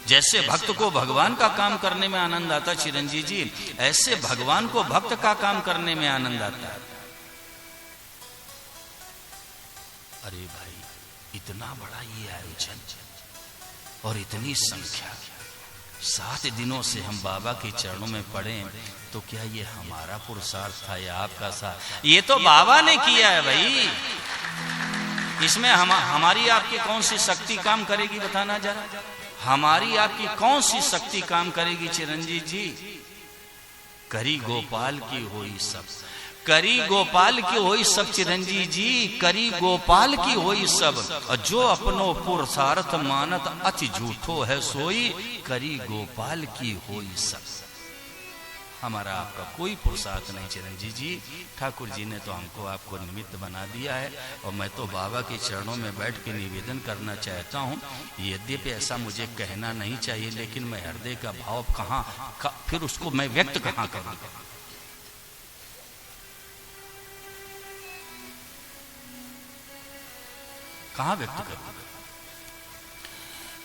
जैसे भक्त को भगवान का काम करने में आनंद आता है चिरंजीव जी, ऐसे भगवान को भक्त का काम करने में आनंद आता है। अरे भाई, इतना बड़ा ये आयोजन और इतनी संख्या, 7 दिनों से हम बाबा के चरणों में पड़े, तो क्या ये हमारा पुरुषार्थ था या आपका साथ? ये तो बाबा ने किया है भाई। इसमें हमारी आपकी कौन सी शक्ति काम करेगी, बताना जरा। हमारी आपकी कौन सी शक्ति काम करेगी चिरंजीव जी? करी गोपाल की होई सब, करी गोपाल की होई सब चिरंजीव जी, करी गोपाल की होई सब। और जो अपनो पुरुषार्थ मानत अति झूठो है सोई, करी गोपाल की होई सब। हमारा आपका कोई पुरुषार्थ नहीं चिरंजीव जी, ठाकुर जी ने तो हमको आपको निमित्त बना दिया है। और मैं तो बाबा के चरणों में बैठ के निवेदन करना चाहता हूँ, यद्यपि ऐसा मुझे कहना नहीं चाहिए, लेकिन मैं हृदय का भाव फिर उसको मैं व्यक्त कहाँ करूँगा। कहाँ व्यक्त करूंगा?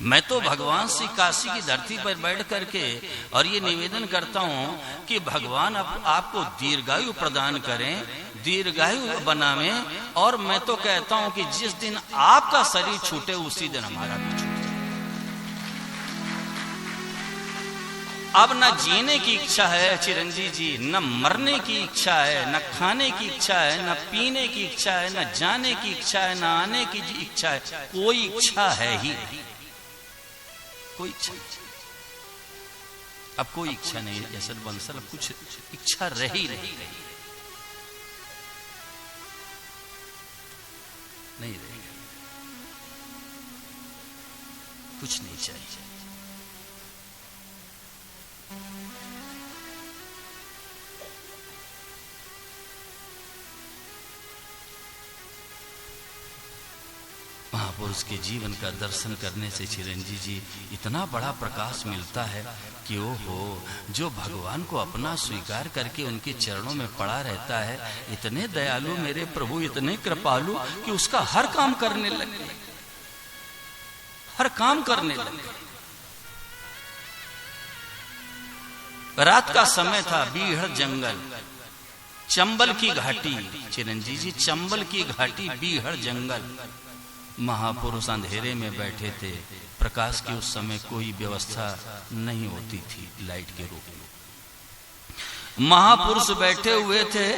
मैं तो भगवान से काशी की धरती पर बैठ करके और ये निवेदन करता हूं कि भगवान आपको दीर्घायु प्रदान करें, दीर्घायु बनावें। और मैं तो कहता हूं कि जिस दिन आपका शरीर छूटे उसी दिन हमारा भी छूटे। अब न जीने की इच्छा है चिरंजीव जी, न मरने की इच्छा है, न खाने की इच्छा है, न पीने की इच्छा है, न जाने की इच्छा है, न आने की इच्छा है। कोई इच्छा है ही नहीं, कोई इच्छा नहीं। अब कोई इच्छा नहीं है असल बंसल, अब कुछ इच्छा रही नहीं रही, कुछ नहीं चाहिए। महापुरुष के जीवन का दर्शन करने से चिरंजीव जी इतना बड़ा प्रकाश मिलता है कि ओहो, जो भगवान को अपना स्वीकार करके उनके चरणों में पड़ा रहता है, इतने दयालु मेरे प्रभु, इतने कृपालु कि उसका हर काम करने लगे, हर काम करने लगे। रात का समय था, बीहड़ जंगल, चंबल की घाटी, चिरंजीव जी चंबल की घाटी, बीहड़ जंगल। महापुरुष अंधेरे में बैठे थे, प्रकाश की उस समय कोई व्यवस्था नहीं होती थी लाइट के रूप में। महापुरुष बैठे हुए थे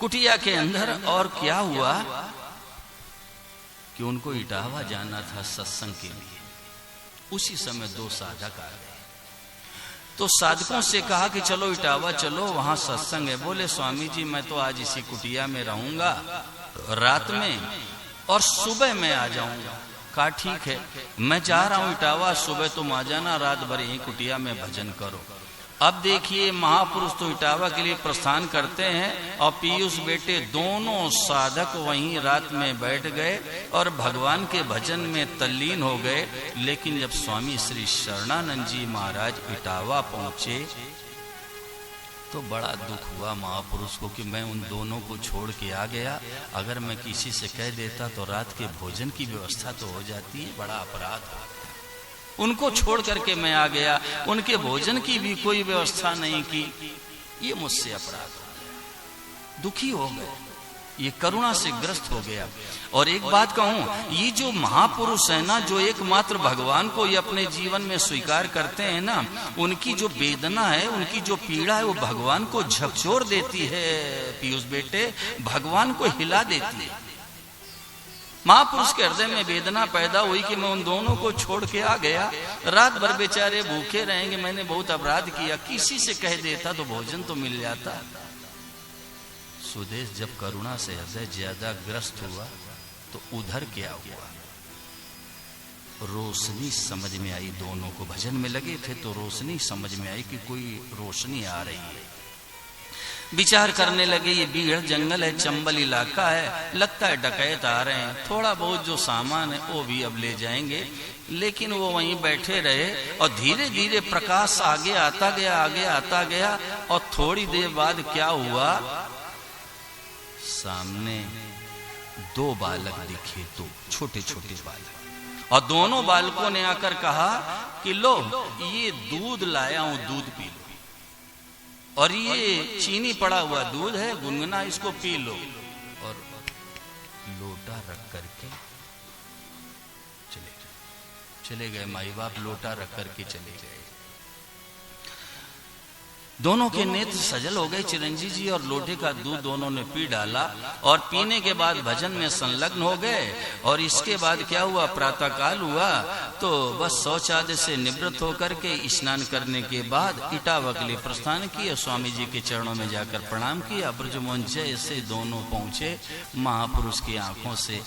कुटिया के अंदर, और क्या हुआ कि उनको इटावा जाना था सत्संग के लिए। उसी समय 2 साधक आ गए, तो साधकों से कहा कि चलो इटावा चलो, वहां सत्संग है। बोले स्वामी जी मैं तो आज इसी कुटिया में रहूंगा रात में, और सुबह मैं आ जाऊंगा। कहा ठीक है, मैं जा रहा हूं इटावा, सुबह तुम आ जाना, रात भर यही कुटिया में भजन करो। अब देखिए महापुरुष तो इटावा के लिए प्रस्थान करते हैं, और पीयूष बेटे दोनों साधक वहीं रात में बैठ गए और भगवान के भजन में तल्लीन हो गए। लेकिन जब स्वामी श्री शरणानंद जी महाराज इटावा पहुंचे तो बड़ा दुख हुआ महापुरुष को कि मैं उन दोनों को छोड़ के आ गया। अगर मैं किसी से कह देता तो रात के भोजन की व्यवस्था तो हो जाती है, बड़ा अपराध हो। उनको छोड़ करके मैं आ गया, उनके भोजन की भी कोई व्यवस्था नहीं की, ये मुझसे अपराध हो गया। दुखी हो गए, ये करुणा से ग्रस्त हो गया। और एक बात कहूं, ये जो महापुरुष है ना, जो एकमात्र भगवान को ये अपने जीवन में स्वीकार करते हैं ना, उनकी जो वेदना है, उनकी जो पीड़ा है, वो भगवान को झकझोर देती है। पीयूष बेटे, भगवान को हिला देती है। महापुरुष के हृदय में वेदना पैदा हुई कि मैं उन दोनों को छोड़ के आ गया, रात भर बेचारे भूखे रहेंगे, मैंने बहुत अपराध किया, किसी से कह देता तो भोजन तो मिल जाता। सुदेश जब करुणा से हृदय ज्यादा ग्रस्त हुआ तो उधर क्या हुआ, रोशनी समझ में आई। दोनों को भजन में लगे थे तो रोशनी समझ में आई कि कोई रोशनी आ रही है। विचार करने लगे, ये बीड़ जंगल है, चंबल इलाका है, लगता है डकैत आ रहे हैं, थोड़ा बहुत जो सामान है वो भी अब ले जाएंगे। लेकिन वो वहीं बैठे रहे और धीरे धीरे प्रकाश आगे आता गया, आगे आता गया। और थोड़ी देर बाद क्या हुआ, सामने दो बालक दिखे, दो छोटे छोटे बालक। और दोनों बालकों ने आकर कहा कि लो, ये दूध लाया हूं, दूध पी लो। और ये चीनी पड़ा हुआ दूध है, गुनगुना, इसको पी लो। और लोटा रख करके चले गए। माई बाप लोटा रख करके चले गए। दोनों के नेत्र सजल हो गए। चिरंजीव जी और लोटे का दूध दोनों ने पी डाला और पीने के बाद भजन में संलग्न हो गए। और इसके बाद क्या हुआ, प्रातः काल हुआ तो बस शौचालय से निवृत्त होकर के स्नान करने के बाद इटावा के लिए प्रस्थान किया। स्वामी जी के चरणों में जाकर प्रणाम किया। ब्रजमोहन जैसे दोनों पहुंचे, महापुरुष की आंखों से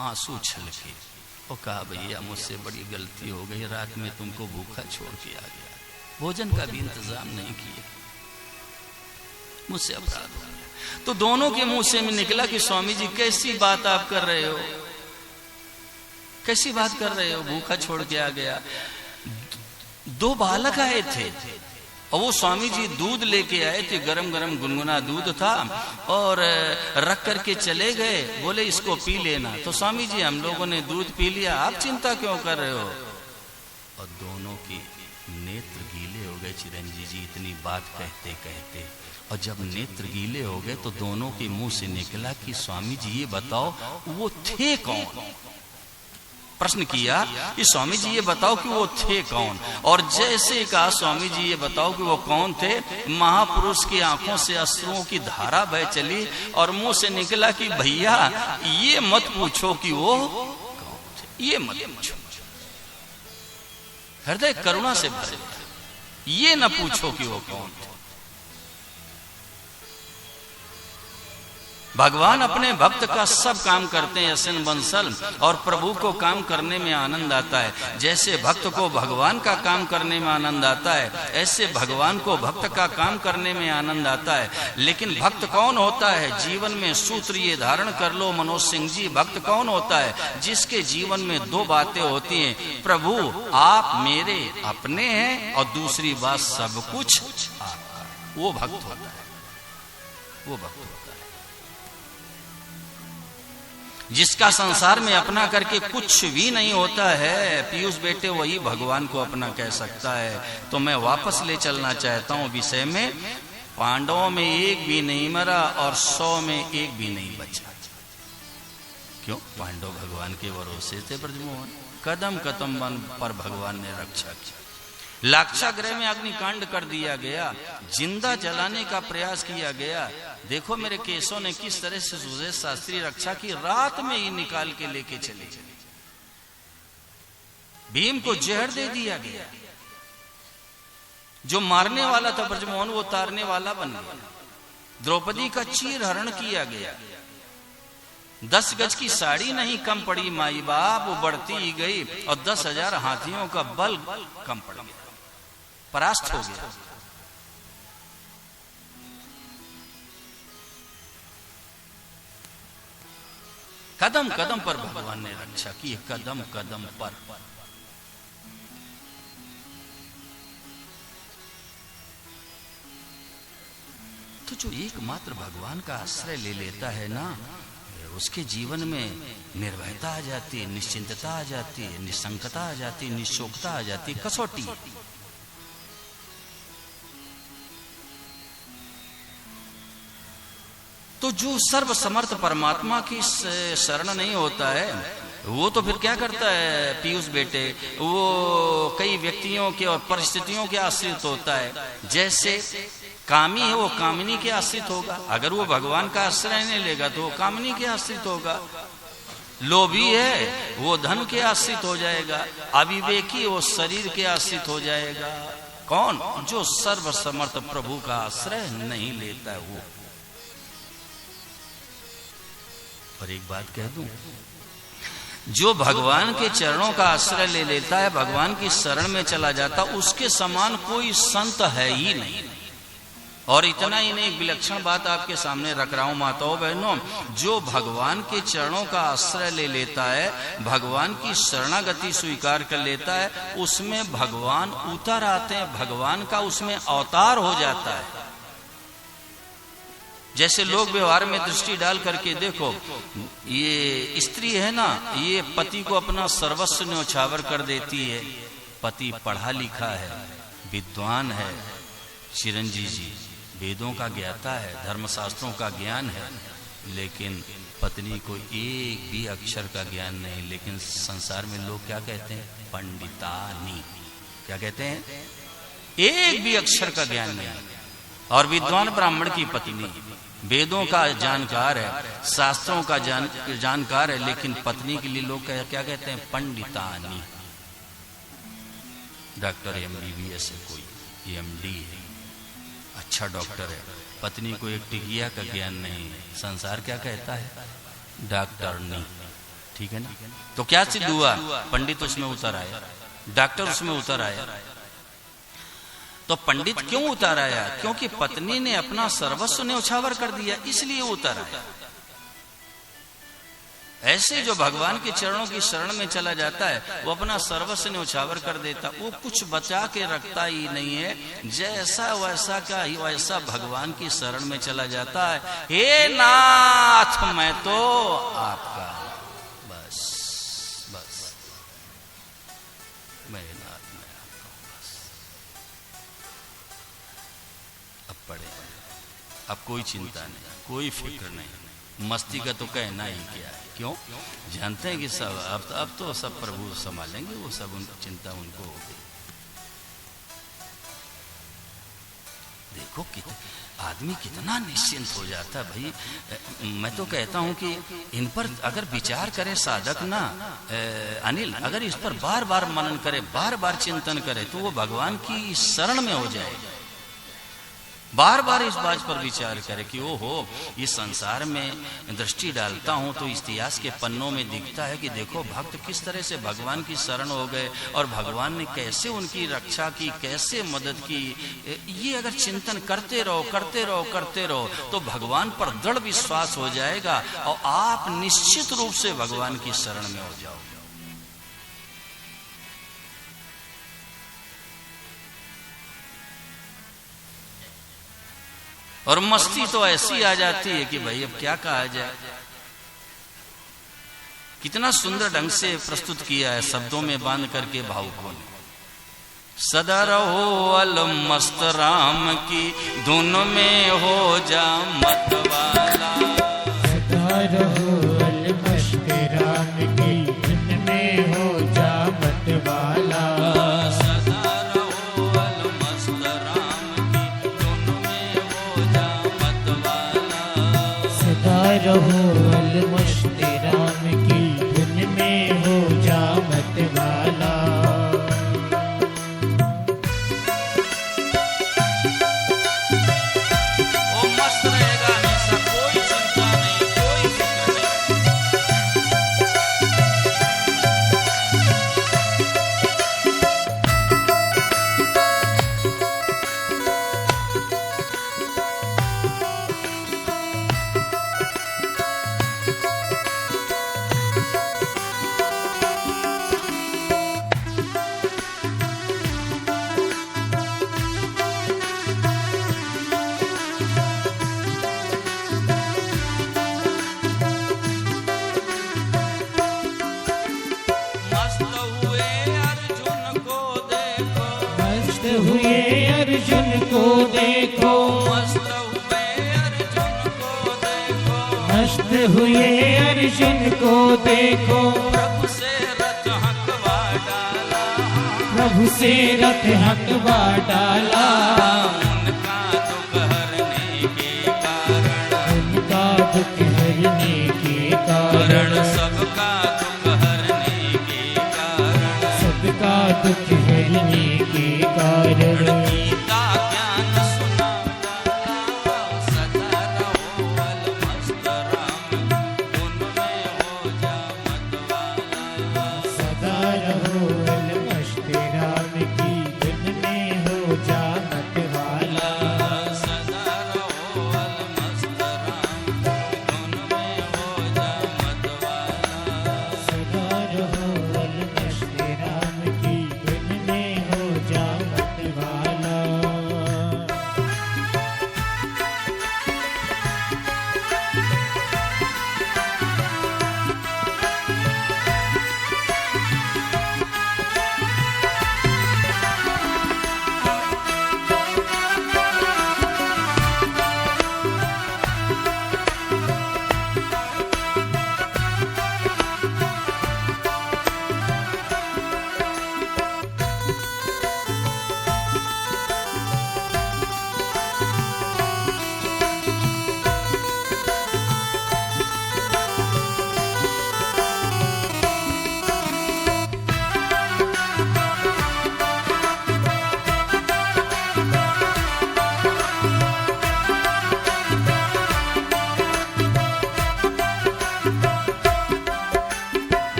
आंसू छलके। और कहा, भैया मुझसे बड़ी गलती हो गई, रात में तुमको भूखा छोड़ के आ गया, भोजन का भी इंतजाम नहीं किया, मुझसे अपराध हो गया। तो दोनों के मुंह से निकला कि स्वामी जी कैसी बात आप कर रहे हो, कैसी बात कर रहे हो, भूखा छोड़ के आ गया। दो बालक आए थे और वो स्वामी जी दूध लेके आए थे, गरम गरम गुनगुना दूध था, और रख करके चले गए। बोले इसको पी लेना। तो स्वामी जी, हम लोगों ने दूध पी लिया, आप चिंता क्यों कर रहे हो। और दोनों की नेत्र गीले हो गए। चिरंजीव जी इतनी बात कहते कहते, और जब नेत्र गीले हो गए तो दोनों के मुंह से निकला कि स्वामी जी ये बताओ वो थे कौन। प्रश्न किया कि स्वामी जी ये बताओ कि वो थे कौन। और जैसे कहा स्वामी जी ये बताओ कि वो कौन थे, महापुरुष की आंखों से अश्रुओं की धारा बह चली और मुंह से निकला कि भैया ये मत पूछो कि वो कौन थे, ये मत पूछो। हृदय करुणा से भरे, ये न पूछो कि वो कौन थे। भगवान अपने भक्त का सब काम करते हैं असन बंसल, और प्रभु को काम करने में आनंद आता है। जैसे भक्त को भगवान का काम करने में आनंद आता है, ऐसे भगवान को भक्त का काम करने में आनंद आता है। लेकिन भक्त कौन होता है, जीवन में सूत्र ये धारण कर लो मनोज सिंह जी, भक्त कौन होता है, जिसके जीवन में दो बातें होती हैं, प्रभु आप मेरे अपने हैं, और दूसरी बात सब कुछ आपका। वो भक्त होता है, वो भक्त होता है। जिसका संसार में अपना करके कुछ भी नहीं होता है, पीयूष बेटे, वही भगवान को अपना कह सकता है। तो मैं वापस ले चलना चाहता हूं विषय में। पांडवों में एक भी नहीं मरा और 100 में एक भी नहीं बचा। क्यों? पांडव भगवान के भरोसे थे। ब्रजमोहन कदम कदम पर भगवान ने रक्षा की। लाक्षागृह में अग्निकांड कर दिया गया, जिंदा जलाने का प्रयास किया गया। देखो मेरे केसों ने किस तरह से सुदेश शास्त्री रक्षा की, रात में ही निकाल के लेके चले। भीम को जहर दे दिया गया, जो मारने वाला था ब्रजमोहन वो तारने वाला बन गया। द्रौपदी का चीर हरण किया गया। 10 गज की साड़ी नहीं कम पड़ी माई बाप, वो बढ़ती ही गई और 10,000 हाथियों का बल कम पड़ गया, परास्त हो गया। कदम कदम पर भगवान ने रक्षा की, कदम कदम पर। तो जो एकमात्र भगवान का आश्रय ले लेता है ना, उसके जीवन में निर्भयता आ जाती है, निश्चिंतता आ जाती है, निशंकता आ जाती है, निशोकता आ जाती है, कसौटी। तो जो सर्वसमर्थ परमात्मा की शरण नहीं होता है, वो तो फिर क्या करता है पीयूष बेटे, वो कई व्यक्तियों के और परिस्थितियों के आश्रित होता है। जैसे कामी है वो कामिनी के आश्रित होगा, अगर वो भगवान का आश्रय नहीं लेगा तो वो कामिनी के आश्रित होगा। लोभी है वो धन के आश्रित हो जाएगा, अविवेकी वो शरीर के आश्रित हो जाएगा। कौन? जो सर्वसमर्थ प्रभु का आश्रय नहीं लेता है वो। और एक बात कह दूं, जो भगवान के चरणों का आश्रय ले लेता है, भगवान की शरण में चला जाता, उसके समान कोई संत है ही नहीं। और इतना ही नहीं, एक विलक्षण बात आपके सामने रख रहा हूं माताओं बहनों, जो भगवान के चरणों का आश्रय ले लेता है, भगवान की शरणागति स्वीकार कर लेता है, उसमें भगवान उतर आते हैं, भगवान का उसमें अवतार हो जाता है। जैसे लोग व्यवहार में दृष्टि डाल करके देखो, ये स्त्री है ना, ये पति को अपना सर्वस्व न्योछावर कर देती है। पति पढ़ा लिखा है, विद्वान है, चिरंजीवी जी, वेदों का ज्ञाता है, धर्मशास्त्रों का ज्ञान है, लेकिन पत्नी को एक भी अक्षर का ज्ञान नहीं। लेकिन संसार में लोग क्या कहते हैं? पंडितानी। क्या कहते हैं? एक भी अक्षर का ज्ञान नहीं। और विद्वान ब्राह्मण की पत्नी वेदों का जानकार है, शास्त्रों का जानकार है, लेकिन पत्नी के लिए लोग क्या कहते हैं? पंडितानी। डॉक्टर MBBS है कोई, MD है, अच्छा डॉक्टर है, पत्नी को एक टिकिया का ज्ञान नहीं, संसार क्या कहता है? डॉक्टरनी। ठीक है ना? तो क्या सिद्ध हुआ? पंडित उसमें उतर आया, डॉक्टर उसमें उतर आया। तो पंडित क्यों उतर आया? क्योंकि पत्नी ने अपना सर्वस्व न्योछावर कर दिया, इसलिए उतर आया। ऐसे जो भगवान के चरणों की शरण में चला जाता है, वो अपना सर्वस्व न्योछावर कर देता, वो कुछ बचा के रखता ही नहीं है। जैसा वैसा का ही वैसा भगवान की शरण में चला जाता है। हे नाथ, मैं तो आपका, बस बस, मैं नाथ, मैं आपका हूं, बस। अब पड़े, अब कोई चिंता नहीं, कोई फिक्र नहीं, मस्ती का तो कहना ही क्या है। क्यों? जानते हैं कि सब अब तो सब प्रभु संभालेंगे, वो सब चिंता उनको होगी। देखो आदमी कितना निश्चिंत हो जाता है भाई। मैं तो कहता हूं कि इन पर अगर विचार करे साधक ना, अनिल, अगर इस पर बार बार मनन करे, बार बार चिंतन करे, तो वो भगवान की शरण में हो जाएगा। बार बार इस बात पर विचार करे कि ओहो, इस संसार में दृष्टि डालता हूं तो इतिहास के पन्नों में दिखता है कि देखो भक्त किस तरह से भगवान की शरण हो गए और भगवान ने कैसे उनकी रक्षा की, कैसे मदद की। ये अगर चिंतन करते रहो करते रहो करते रहो तो भगवान पर दृढ़ विश्वास हो जाएगा और आप निश्चित रूप से भगवान की शरण में हो जाओगे। और मस्ती तो ऐसी आ जाती है कि भाई अब क्या कहा जाए। कितना सुंदर ढंग से प्रस्तुत किया है शब्दों में बांध करके भावुकों ने। सदा रहो अल मस्त राम की धुन में हो जा मतवाला, सदा रहो अल मस्त राम की धुन में हो जा मतवाला, रहो अल मस्त राम की धुन में हो जा मतवाला। वो मस्त रहेगा हमेशा, कोई चिंता नहीं, कोई फिक्र नहीं। हुए अर्जुन को देखो, मस्त हुए अर्जुन को देखो, मस्त हुए अर्जुन को देखो। प्रभु से रथ हंकवा डाला, प्रभु से रथ हंकवा डाला। उनका दुख हरने के कारण, उनका दुख हरने के कारण, करण सबका दुख हरने के कारण, सबका दुख हरने के कारण। गीता ज्ञान सुना डाला, सदा रहो अलमस्त राम, उनमें हो जा मतवाला। सदा रहो अलमस्त राम की धुन में हो जा मतवाला। सदा रहो अलमस्त राम, उनमें हो जा मतवाला। सदा रहो अलमस्त राम की धुन में हो जा मतवाला।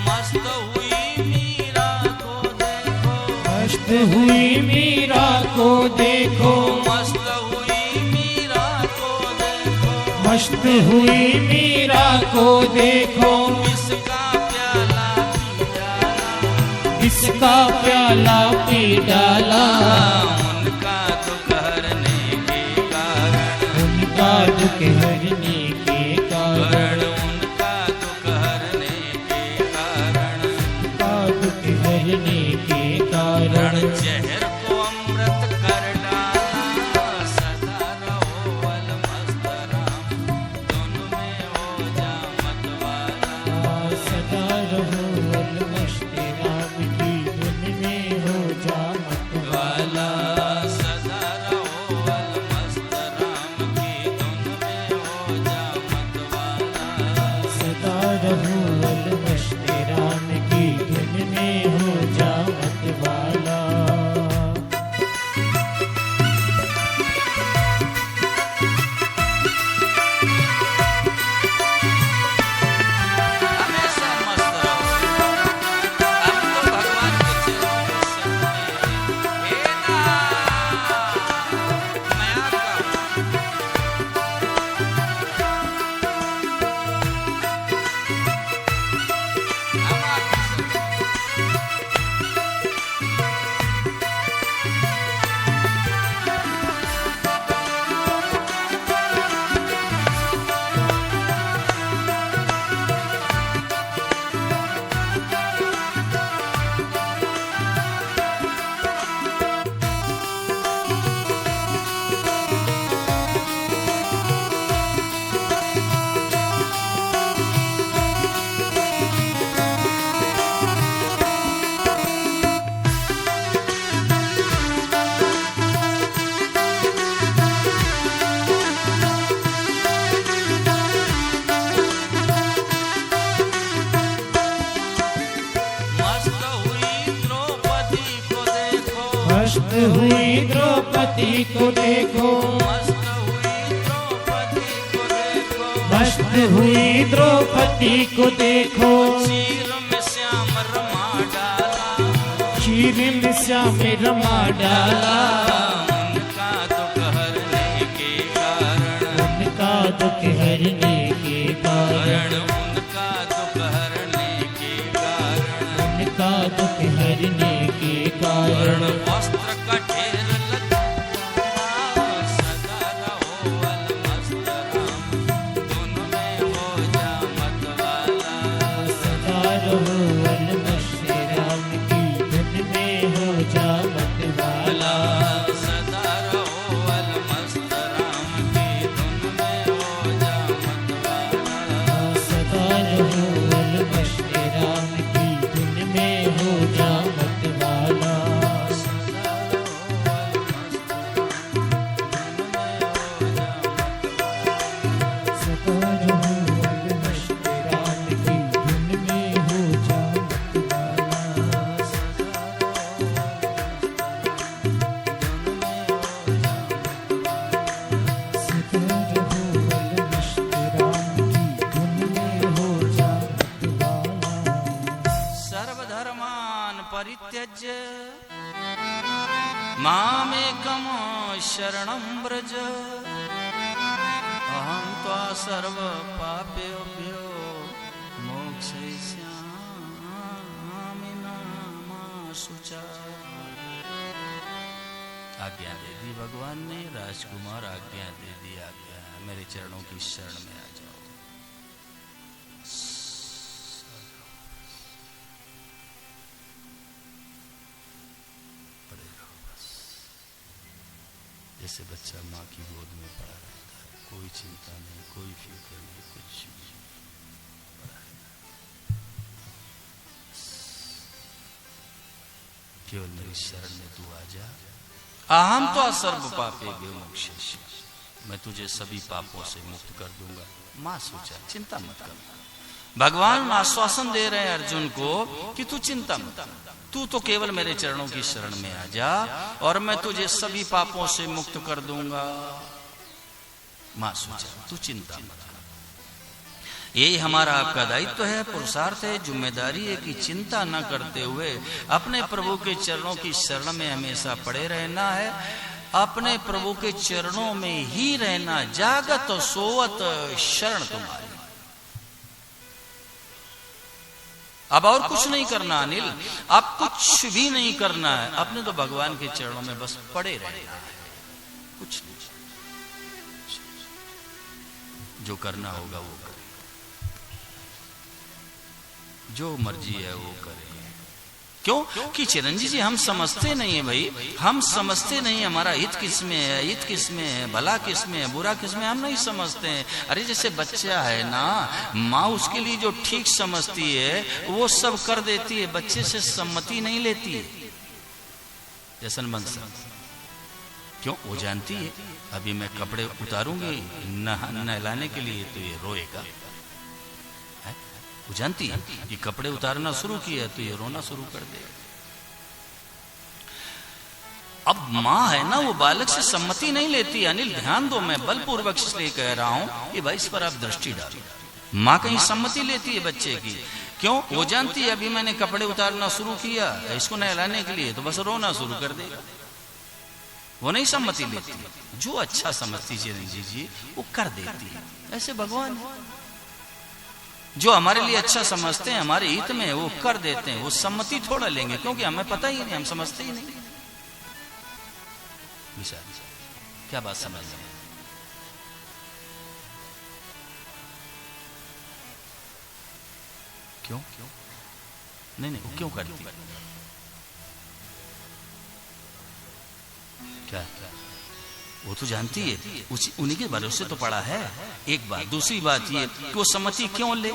मस्त हुई मीरा को देखो, मस्त हुई मीरा को देखो, मस्त हुई मीरा को देखो, मस्त हुई मीरा को देखो। इसका प्याला पी डाला, इसका प्याला पी डाला। उनका दुख हरने के कारण, उनका दुख हरने के कारण, उनका दुख हरने के कारण, उनका दुख हरने के कारण। जहर को अमृत कर डाला, सदा रहो अलमस्त राम, दोनों में हो जा मतवाला। सदा रहो अलमस्त राम की धुन में हो जा मतवाला। सदा रहो अलमस्त राम की धुन में हो जा मतवाला। सदा रहो अलमस्त राम की धुन में हो जा मतवाला। हमेशा मस्त रहो, हम तो भगवान के चरणों में शरण में। हे नाथ, मैं आपका हम आपकी मस्त हुई द्रौपदी को देखो, मस्त हुई द्रौपदी को देखो, मस्त हुई द्रौपदी को देखो, मस्त हुई द्रौपदी को देखो। चीर में श्याम रमा डाला, क्षीर में श्याम रमा डाला। उनका दुख हरने के कारण, उनका दुख हरने के कारण, उनका दुख हरने के कारण, उनका दुख हरने के कारण। वस्त्र का ढेर लगा, सदा रहो अलमस्त राम, दोनों में हो जा मतवाला। सदा रहो अलमस्त राम की धुन में हो जा मतवाला। मामेकम शरणं व्रज अहं त्वा सर्व पापेभ्यो मोक्षयिष्यामि मा शुचा। आज्ञा दे दी भगवान ने, राजकुमार आज्ञा दे दी, आज्ञा मेरे चरणों की शरण में आ जाओ। पड़े रहो बस, जैसे बच्चा माँ की गोद में पड़ा रहता है, कोई चिंता नहीं, कोई फिक्र नहीं, कुछ नहीं, पड़ा रहता है। केवल मेरी शरण में तू आ जा। अहम तो सर्व पापेभ्यो मोक्षयिष्यामि, मैं तुझे सभी पापों से मुक्त कर दूंगा। मां सोचा चिंता मत कर। भगवान आश्वासन दे रहे हैं अर्जुन को कि तू चिंता मत कर, तू तो केवल मेरे चरणों की शरण में आ जा और मैं तुझे सभी पापों से मुक्त कर दूंगा। मां सोचा तू चिंता मत कर। यही हमारा आपका दायित्व है, पुरुषार्थ है, जिम्मेदारी है कि चिंता न करते हुए अपने प्रभु के चरणों की शरण में हमेशा पड़े रहना है, अपने प्रभु के चरणों में ही रहना। जागत सोवत शरण तुम्हारी। अब और कुछ नहीं करना अनिल, अब कुछ भी नहीं करना है, अपने तो भगवान के चरणों में बस पड़े रहना है, कुछ नहीं। जो करना होगा वो करें, जो मर्जी है वो करें। क्यों कि चिरंजीव जी हम समझते नहीं है भाई, हम समझते नहीं हमारा हित किसमें है, हित किसमें है, भला किसमें है, बुरा किसमें, हम नहीं समझते हैं। अरे जैसे बच्चा है ना, माँ उसके लिए जो ठीक समझती है वो सब कर देती है, बच्चे से सम्मति नहीं लेती है। जैसन बन क्यों वो जानती है अभी मैं कपड़े उतारूंगी नहलाने के लिए तो ये रोएगा, वो जानती है कि कपड़े उतारना शुरू किया तो ये रोना शुरू कर देगा। अब माँ है ना, वो बालक से सम्मति नहीं लेती। अनिल ध्यान दो, मैं बलपूर्वक इसलिए कह रहा हूं कि भाई इस पर आप दृष्टि डालो। माँ कहीं सम्मति लेती है बच्चे की? क्यों? वो जानती है अभी मैंने कपड़े उतारना शुरू किया इसको नहलाने के लिए तो बस रोना शुरू कर देगा, वो नहीं सम्मति लेती। जो अच्छा समझती चिरंजीव जी वो कर देती है। ऐसे भगवान जो हमारे लिए अच्छा समझते हैं, हमारे हित में वो कर देते हैं, वो सम्मति थोड़ा लेंगे क्योंकि हमें पता ही नहीं, हम समझते ही नहीं। क्या बात समझ रहे हैं? क्यों नहीं वो क्यों करती? क्या वो तो जानती है, उन्हीं के भरोसे तो पड़ा है। एक बात, दूसरी बात ये कि वो सम्मति क्यों ले?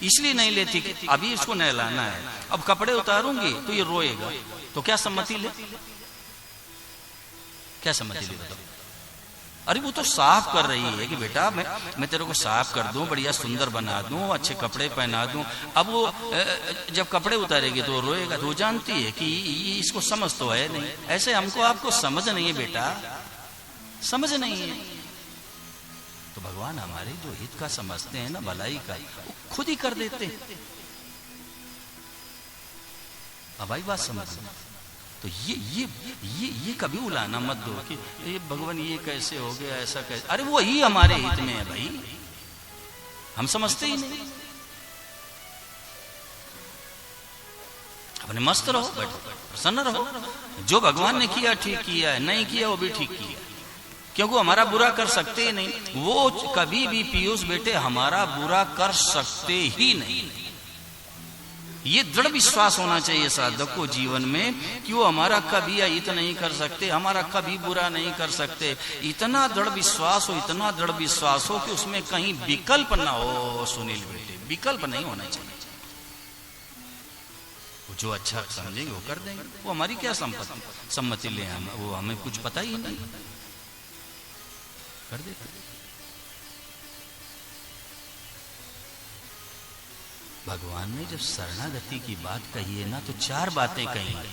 इसलिए नहीं लेती कि अभी इसको नहलाना है, अब कपड़े उतारूंगी तो ये रोएगा, तो क्या सम्मति ले? क्या सम्मति ले बताओ? अरे वो तो साफ कर रही है कि बेटा मैं तेरे को साफ कर दूं, बढ़िया सुंदर बना दूं, अच्छे कपड़े पहना दूं। अब वो जब कपड़े उतारेगी तो रोएगा, तो वो जानती है कि इसको समझ तो है नहीं। ऐसे हमको आपको समझ नहीं है बेटा, समझ नहीं है। तो भगवान हमारे जो हित का समझते हैं ना, भलाई का, वो खुद ही कर देते हैं। अब आई बात समझ। तो ये कभी उलाना मत दो कि ये भगवान ये कैसे हो गया, ऐसा कैसे। अरे वो ही हमारे हित में है भाई, हम समझते ही नहीं। अपने मस्त रहो, बैठो, प्रसन्न रहो। जो भगवान ने किया ठीक किया है, नहीं किया वो भी ठीक किया, क्योंकि वो हमारा बुरा कर सकते ही नहीं। वो कभी भी पीयूष बेटे हमारा बुरा कर सकते ही नहीं। ये दृढ़ विश्वास होना चाहिए साधक को जीवन में कि वो हमारा कभी अहित नहीं कर सकते, हमारा कभी बुरा नहीं कर सकते। इतना दृढ़ विश्वास हो, इतना दृढ़ विश्वास हो कि उसमें कहीं विकल्प ना हो। सुनील बेटे, विकल्प नहीं होना चाहिए। वो जो अच्छा समझेंगे वो कर देंगे, वो हमारी क्या सम्मति ले, हम वो हमें कुछ पता ही नहीं, कर देते। भगवान ने जब शरणागति की बात कही है ना, तो चार बातें कही है।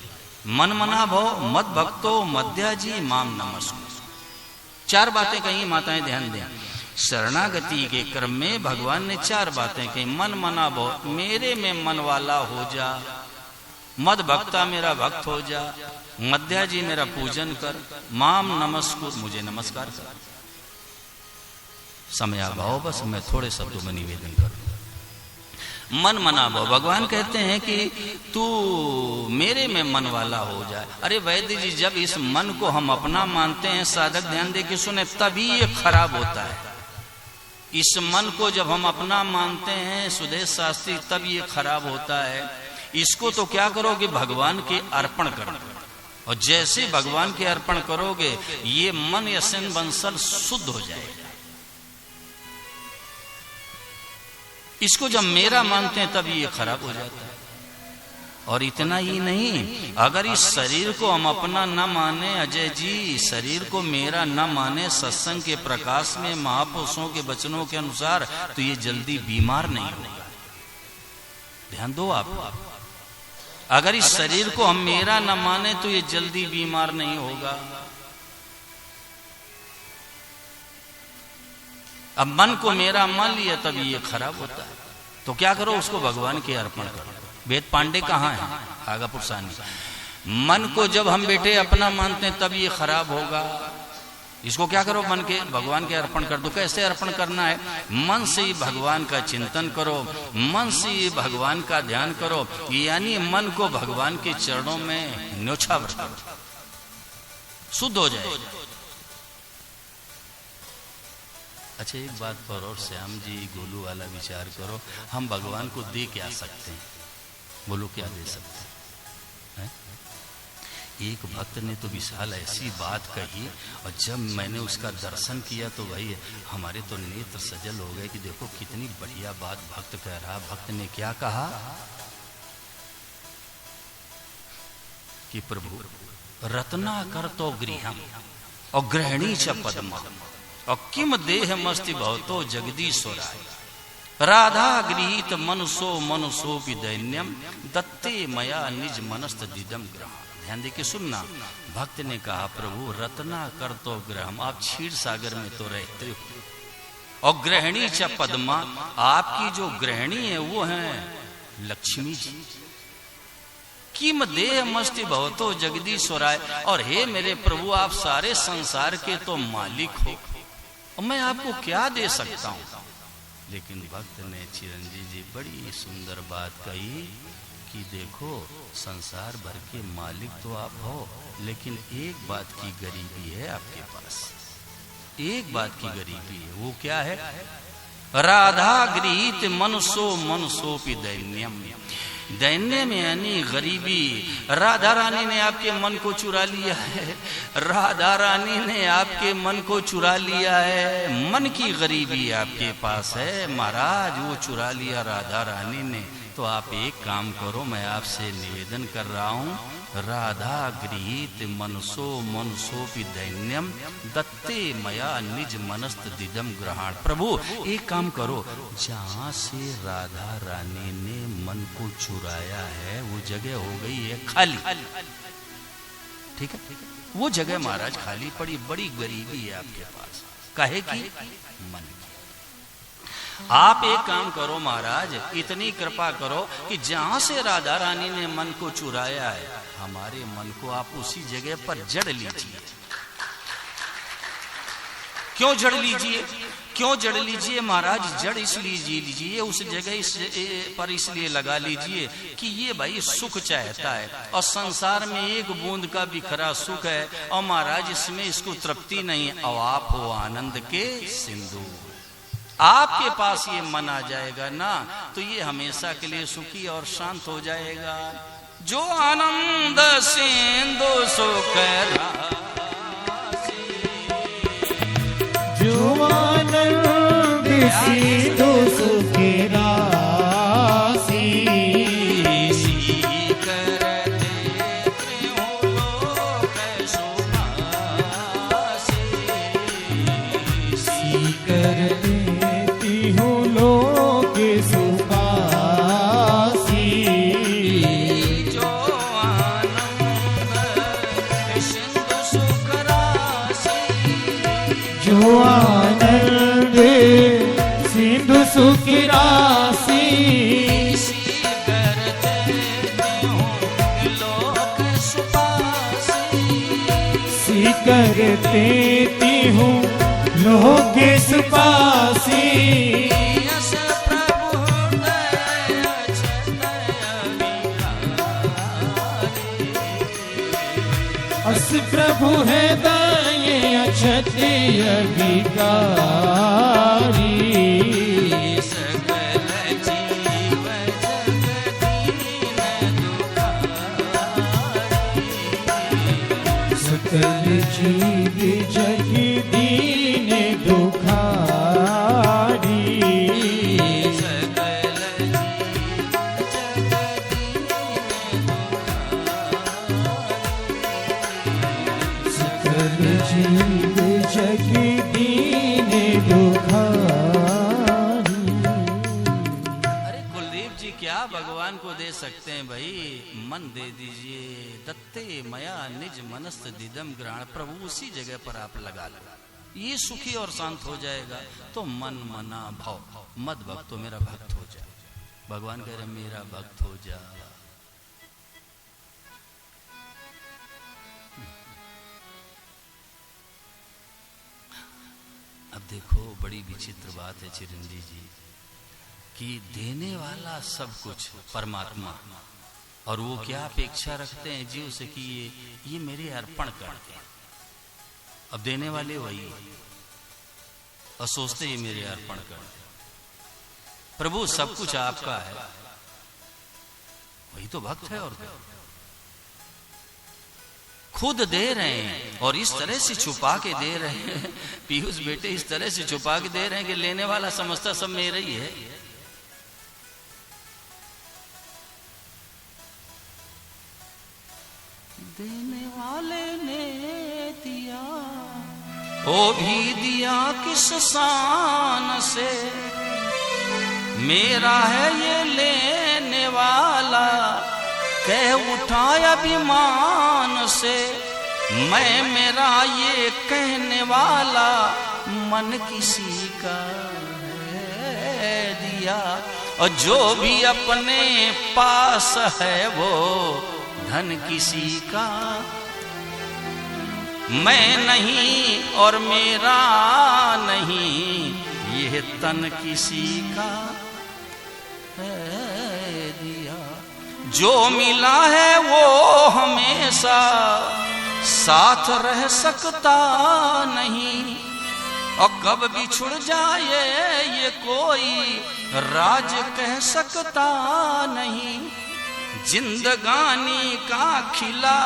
मन मना भव मद भक्तो मध्याजी माम नमस्कुरु। चार बातें कही, माताएं ध्यान दें। शरणागति के क्रम में भगवान ने चार बातें कही। मन मना भव, मेरे में मन वाला हो जा। मद भक्ता मेरा भक्त हो जा, मध्या जी मेरा पूजन कर, माम नमस्कुर मुझे नमस्कार कर। समयाभाव बस मैं थोड़े शब्दों में निवेदन करूं। मन मना भाव, भगवान कहते हैं कि तू मेरे में मन वाला हो जाए। अरे वैद्य जी, जब इस मन को हम अपना मानते हैं, साधक ध्यान दे के सुने, तभी ये खराब होता है। इस मन को जब हम अपना मानते हैं सुदेश शास्त्री, तब ये खराब होता है। इसको तो क्या करोगे, भगवान के अर्पण करो, और जैसे भगवान के अर्पण करोगे ये मन यसन बंसल शुद्ध हो जाएगा। इसको जब मेरा मानते हैं तब ये खराब हो जाता है। और इतना ही नहीं, अगर इस शरीर को हम अपना न माने, अजय जी शरीर को मेरा न माने, सत्संग के प्रकाश में महापुरुषों के वचनों के अनुसार, तो ये जल्दी बीमार नहीं होगा। ध्यान दो आप, अगर इस शरीर को हम मेरा न माने तो ये जल्दी बीमार नहीं होगा। अब मन को मेरा मान लिया तब ये खराब होता है। तो क्या करो, उसको भगवान के अर्पण करो। वेद पांडे कहाँ है, आगापुर सानी। मन को जब हम बेटे अपना मानते हैं तब ये खराब होगा। इसको क्या करो, मन के भगवान के अर्पण कर दो। कैसे अर्पण करना है, मन से ही भगवान का चिंतन करो, मन से ही भगवान का ध्यान करो, यानी मन को भगवान के चरणों में न्योछावर करो, शुद्ध हो जाए। अच्छा, एक बात पर और श्याम जी गोलू वाला विचार करो, हम भगवान को दे क्या सकते हैं? बोलो क्या दे सकते हैं? एक भक्त ने तो विशाल ऐसी बात कही, और जब मैंने उसका दर्शन किया तो भाई हमारे तो नेत्र सजल हो गए कि देखो कितनी बढ़िया बात भक्त कह रहा। भक्त ने क्या कहा कि प्रभु रत्ना कर तो गृहम और गृहिणी च पद्मा और किम देह मस्ति भवतो जगदीश्वराय राधा गृहीत मनसो मनसो दैन्यम दत्ते मया निज मनस्त दिदम ग्रह। ध्यान दे के सुनना, भक्त ने कहा प्रभु रत्ना कर तो ग्रहम, आप क्षीर सागर में तो रहते हो, और गृहिणी च पद्मा, आपकी जो गृहिणी है वो है लक्ष्मी जी। किम देह मस्ति भवतो जगदीश्वराय, और हे मेरे प्रभु आप सारे संसार के तो मालिक हो, और मैं आपको क्या दे सकता हूं। लेकिन भक्त ने चिरंजीव जी बड़ी सुंदर बात कही कि देखो संसार भर के मालिक तो आप हो, लेकिन एक बात की गरीबी है आपके पास, एक बात की गरीबी है। वो क्या है, राधा गृहीत मनसो मनसोपि दैन्यम। दैन्य में यानी गरीबी, राधा रानी ने आपके मन को चुरा लिया है, राधा रानी ने आपके मन को चुरा लिया है। मन की गरीबी आपके पास है महाराज, वो चुरा लिया राधा रानी ने। तो आप एक काम करो, मैं आपसे निवेदन कर रहा हूं, राधा गृहीत मनसो मनसोपि दैन्यम दत्ते मया निज मनस्त दिदम ग्रहण। प्रभु एक काम करो, जहां से राधा रानी ने मन को चुराया है वो जगह हो गई है खाली। ठीक है, वो जगह महाराज खाली पड़ी, बड़ी गरीबी है आपके पास, काहे की मन। आप एक काम करो महाराज, इतनी कृपा करो कि जहां से राधा रानी ने मन को चुराया है, हमारे मन को आप उसी जगह पर जड़ लीजिए। क्यों जड़ लीजिए, क्यों जड़ लीजिए महाराज? जड़ इसलिए लीजिए, उस जगह पर इसलिए लगा लीजिए कि ये भाई सुख चाहता है, और संसार में एक बूंद का बिखरा सुख है, और महाराज इसमें इसको तृप्ति नहीं। और आप हो आनंद के सिंधु, आपके पास ये मन आ जाएगा ना, तो ये हमेशा के लिए सुखी और शांत हो जाएगा। जो आनंद सिंधु सुख राशि, जो आनंद सिंधु सुख राशि, आनंद सिंधु सुख राशि, करते हूँ लोग इस पासी। यस प्रभु हृदय अछतय विकारी। अस प्रभु है दाये अछतय विकारी। सकल जीव जगदीन दुखारी। सकल जीव जगदीन दुखारी। सकल जीव जगदीन दुखारी। अरे कुलदीप जी क्या भगवान को दे सकते हैं भाई? मन दे दीजिए। दत्ते मया निज मनस्त दिदम ग्रहण। प्रभु उसी जगह पर आप लगा लो, ये सुखी और शांत हो जाएगा। तो मन मना भाव मद भक्त तो मेरा भक्त हो जाए। भगवान कह रहे मेरा भक्त हो जा। अब देखो बड़ी विचित्र बात है चिरंजी जी कि देने वाला सब कुछ परमात्मा, और वो क्या अपेक्षा रखते हैं जीव से कि ये मेरे अर्पण कर दे। अब देने वाले वही और सोचते ये मेरे अर्पण कर दे। प्रभु सब कुछ आपका है, वही तो भक्त है। और क्या खुद दे रहे हैं और इस तरह से छुपा के दे रहे हैं। पीयूष बेटे इस तरह से छुपा के दे रहे हैं कि लेने वाला समझता सब मेरा ही है। देने वाले ने दिया, वो भी दिया किस शान से। मेरा है ये लेने वाला, कह उठाया अभिमान से। मैं मेरा ये कहने वाला, मन किसी का है दिया। और जो भी अपने पास है वो धन किसी का। मैं नहीं और मेरा नहीं, ये तन किसी का है दिया। जो मिला है वो हमेशा साथ रह सकता नहीं। और कब बिछुड़ जाए ये कोई राज कह सकता नहीं। जिंदगानी का खिला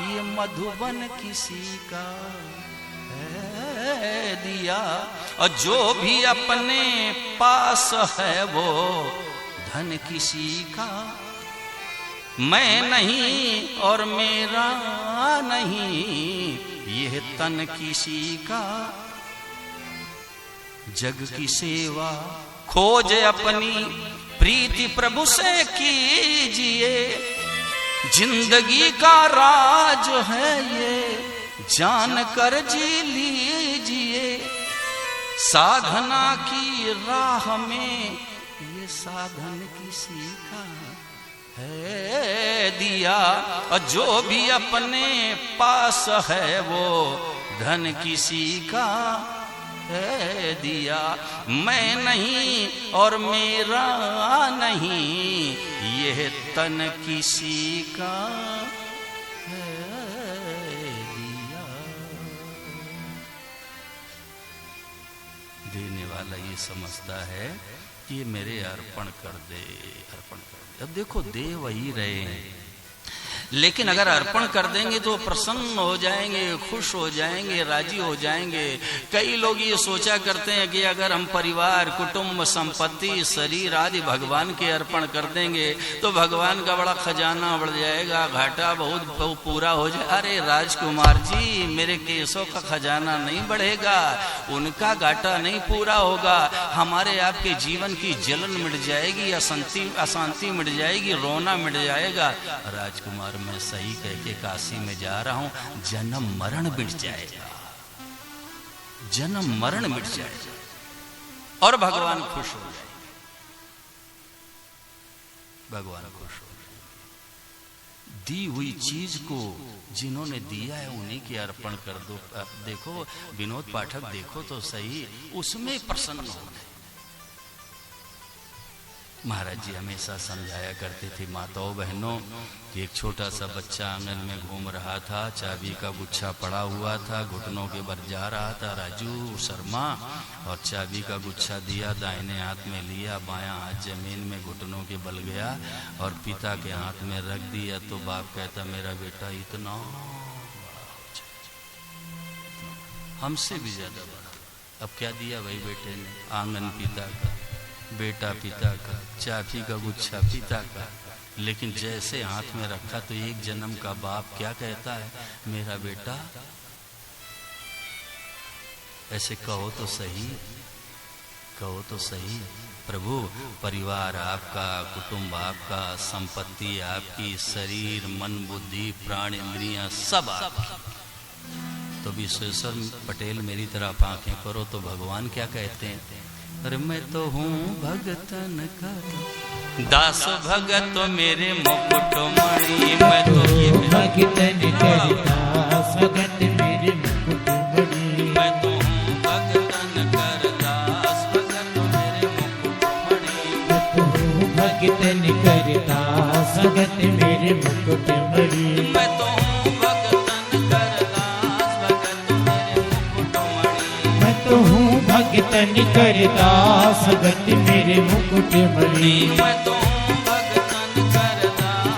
ये मधुबन किसी का है दिया। और जो भी अपने पास है वो धन किसी का। मैं नहीं और मेरा नहीं, ये तन किसी का। जग की सेवा खोज अपनी प्रीति प्रभु से कीजिए। जिंदगी का राज है ये, जान कर जी लीजिए। साधना की राह में ये साधन किसी का है दिया। और जो भी अपने पास है वो धन किसी का है दिया। मैं नहीं और मेरा नहीं, यह तन किसी का है दिया। देने वाला ये समझता है कि ये मेरे अर्पण कर दे, अर्पण कर दे। अब देखो दे वही रहे हैं, लेकिन अगर अर्पण कर देंगे तो प्रसन्न हो जाएंगे, खुश हो जाएंगे, राजी हो जाएंगे। कई लोग ये सोचा करते हैं कि अगर हम परिवार, कुटुंब, संपत्ति, शरीर आदि भगवान के अर्पण कर देंगे तो भगवान का बड़ा खजाना बढ़ जाएगा, घाटा बहुत पूरा हो जाए। अरे राजकुमार जी, मेरे केसों का खजाना नहीं बढ़ेगा, उनका घाटा नहीं पूरा होगा। हमारे आपके जीवन की जलन मिट जाएगी, अशांति मिट जाएगी, रोना मिट जाएगा। राजकुमार मैं सही कह के काशी में जा रहा हूं, जन्म मरण मिट जाएगा, जन्म मरण मिट जाएगा और भगवान खुश हो जाएंगे, भगवान खुश हो जाएंगे। दी हुई चीज को जिन्होंने दिया है उन्हीं के अर्पण कर दो। अब देखो विनोद पाठक, देखो तो सही, उसमें प्रसन्न होना। महाराज जी हमेशा समझाया करते थे माताओं बहनों कि एक छोटा सा बच्चा आंगन में घूम रहा था, चाबी का गुच्छा पड़ा हुआ था, घुटनों के बल जा रहा था राजू शर्मा, और चाबी का गुच्छा दिया, दाहिने हाथ में लिया, बायां हाथ जमीन में घुटनों के बल गया और पिता के हाथ में रख दिया। तो बाप कहता मेरा बेटा इतना हमसे भी ज्यादा बड़ा। अब क्या दिया भाई बेटे ने? आंगन पिता का, बेटा पिता का, चाबी का गुच्छा पिता का। लेकिन जैसे हाथ में रखा तो एक जन्म का बाप क्या कहता है, मेरा बेटा। ऐसे कहो तो सही, कहो तो सही। प्रभु परिवार आपका, कुटुंब आपका, संपत्ति आपकी, शरीर मन बुद्धि प्राण इंद्रियां सब आपकी। तो विश्वेश्वर पटेल मेरी तरह आप आंखें करो तो भगवान क्या कहते हैं, अरे मैं तो हूँ भगतन का दास, भगत मेरे मुकुट मणि। मैं तो भगतन करता भगत मेरे मुकुट मणि। मैं तो हूँ भगतन कर दास, भगत मेरे मुकुट मणि। मैं तो हूँ भगतन करता भगत मेरे मुकुट मणि। मैं तो हूँ भगतन कर दास, भगत मेरे मुकुट मणि। मैं तो हूँ भगतन करता भगत मेरे मुकुट मणि। मैं तो हूँ भगतन कर दास, भगत मेरे मुकुट मणि। मैं तो हूँ भगतन करता भगत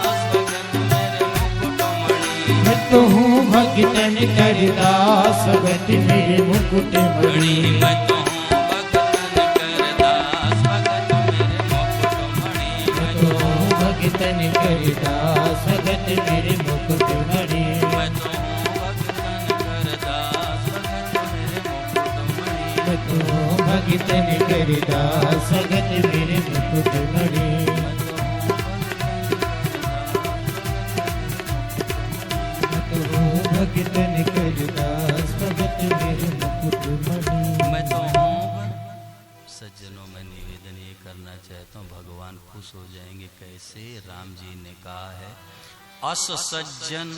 मेरे मुकुट मणि। मैं तो हूँ भगतन कर दास, भगत मेरे मुकुट मणि। मैं तो हूँ भगतन करता भगत मेरे मुकुट मणि। मैं तो हूँ भगतन कर दास, भगत मेरे मुकुट मणि। मैं तो हूँ भगतन करता भगत मेरे मुकुट मणि। मैं तो हूँ भगतन करता भगत मेरे मुकुट मणि। मैं तो हूँ। सज्जनों में निवेदन ये करना चाहता हूँ, भगवान खुश हो जाएंगे कैसे। राम जी ने कहा है अस सज्जन,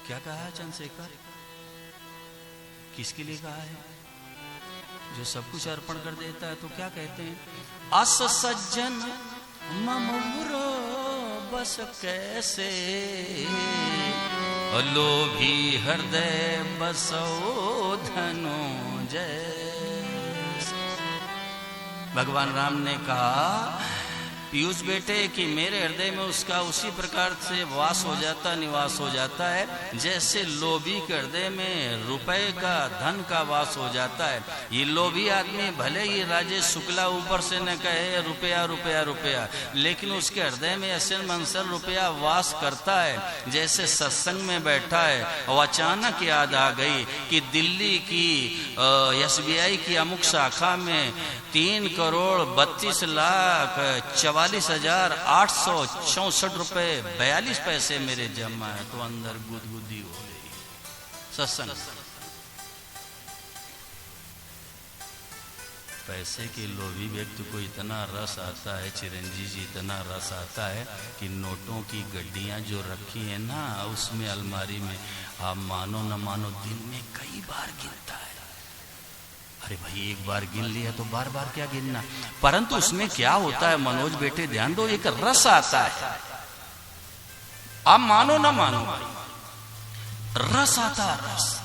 क्या कहा है चंद्रशेखर, किसके लिए कहा है? जो सब कुछ अर्पण कर देता है तो क्या कहते हैं, अस सज्जन ममुरो बस कैसे, लोभी हृदय बसो धनुजय। भगवान राम ने कहा पीयूष बेटे कि मेरे हृदय में उसका उसी प्रकार से वास हो जाता, निवास हो जाता है जैसे लोभी के हृदय में रुपए का, धन का वास हो जाता है। ये लोभी आदमी भले ही राजेश शुक्ला ऊपर से न कहे रुपया रुपया रुपया, लेकिन उसके हृदय में ऐसे मनसर रुपया वास करता है। जैसे सत्संग में बैठा है और अचानक याद आ गई कि दिल्ली की SBI की अमुक शाखा में 3,32,44,864 रुपए 42 पैसे मेरे जमा है, तो अंदर गुदगुदी हो गई। सत्संग पैसे के लोभी व्यक्ति को इतना रस आता है, चिरंजीवी जी इतना रस आता है कि नोटों की गड्डियां जो रखी है ना उसमें अलमारी में, आप मानो न मानो दिन में कई बार गिनता है। अरे भाई एक बार गिन लिया तो बार बार क्या गिनना। परंतु उसमें क्या होता है मनोज बेटे ध्यान दो, एक रस आता है। आप मानो ना मानो रस आता है, रस।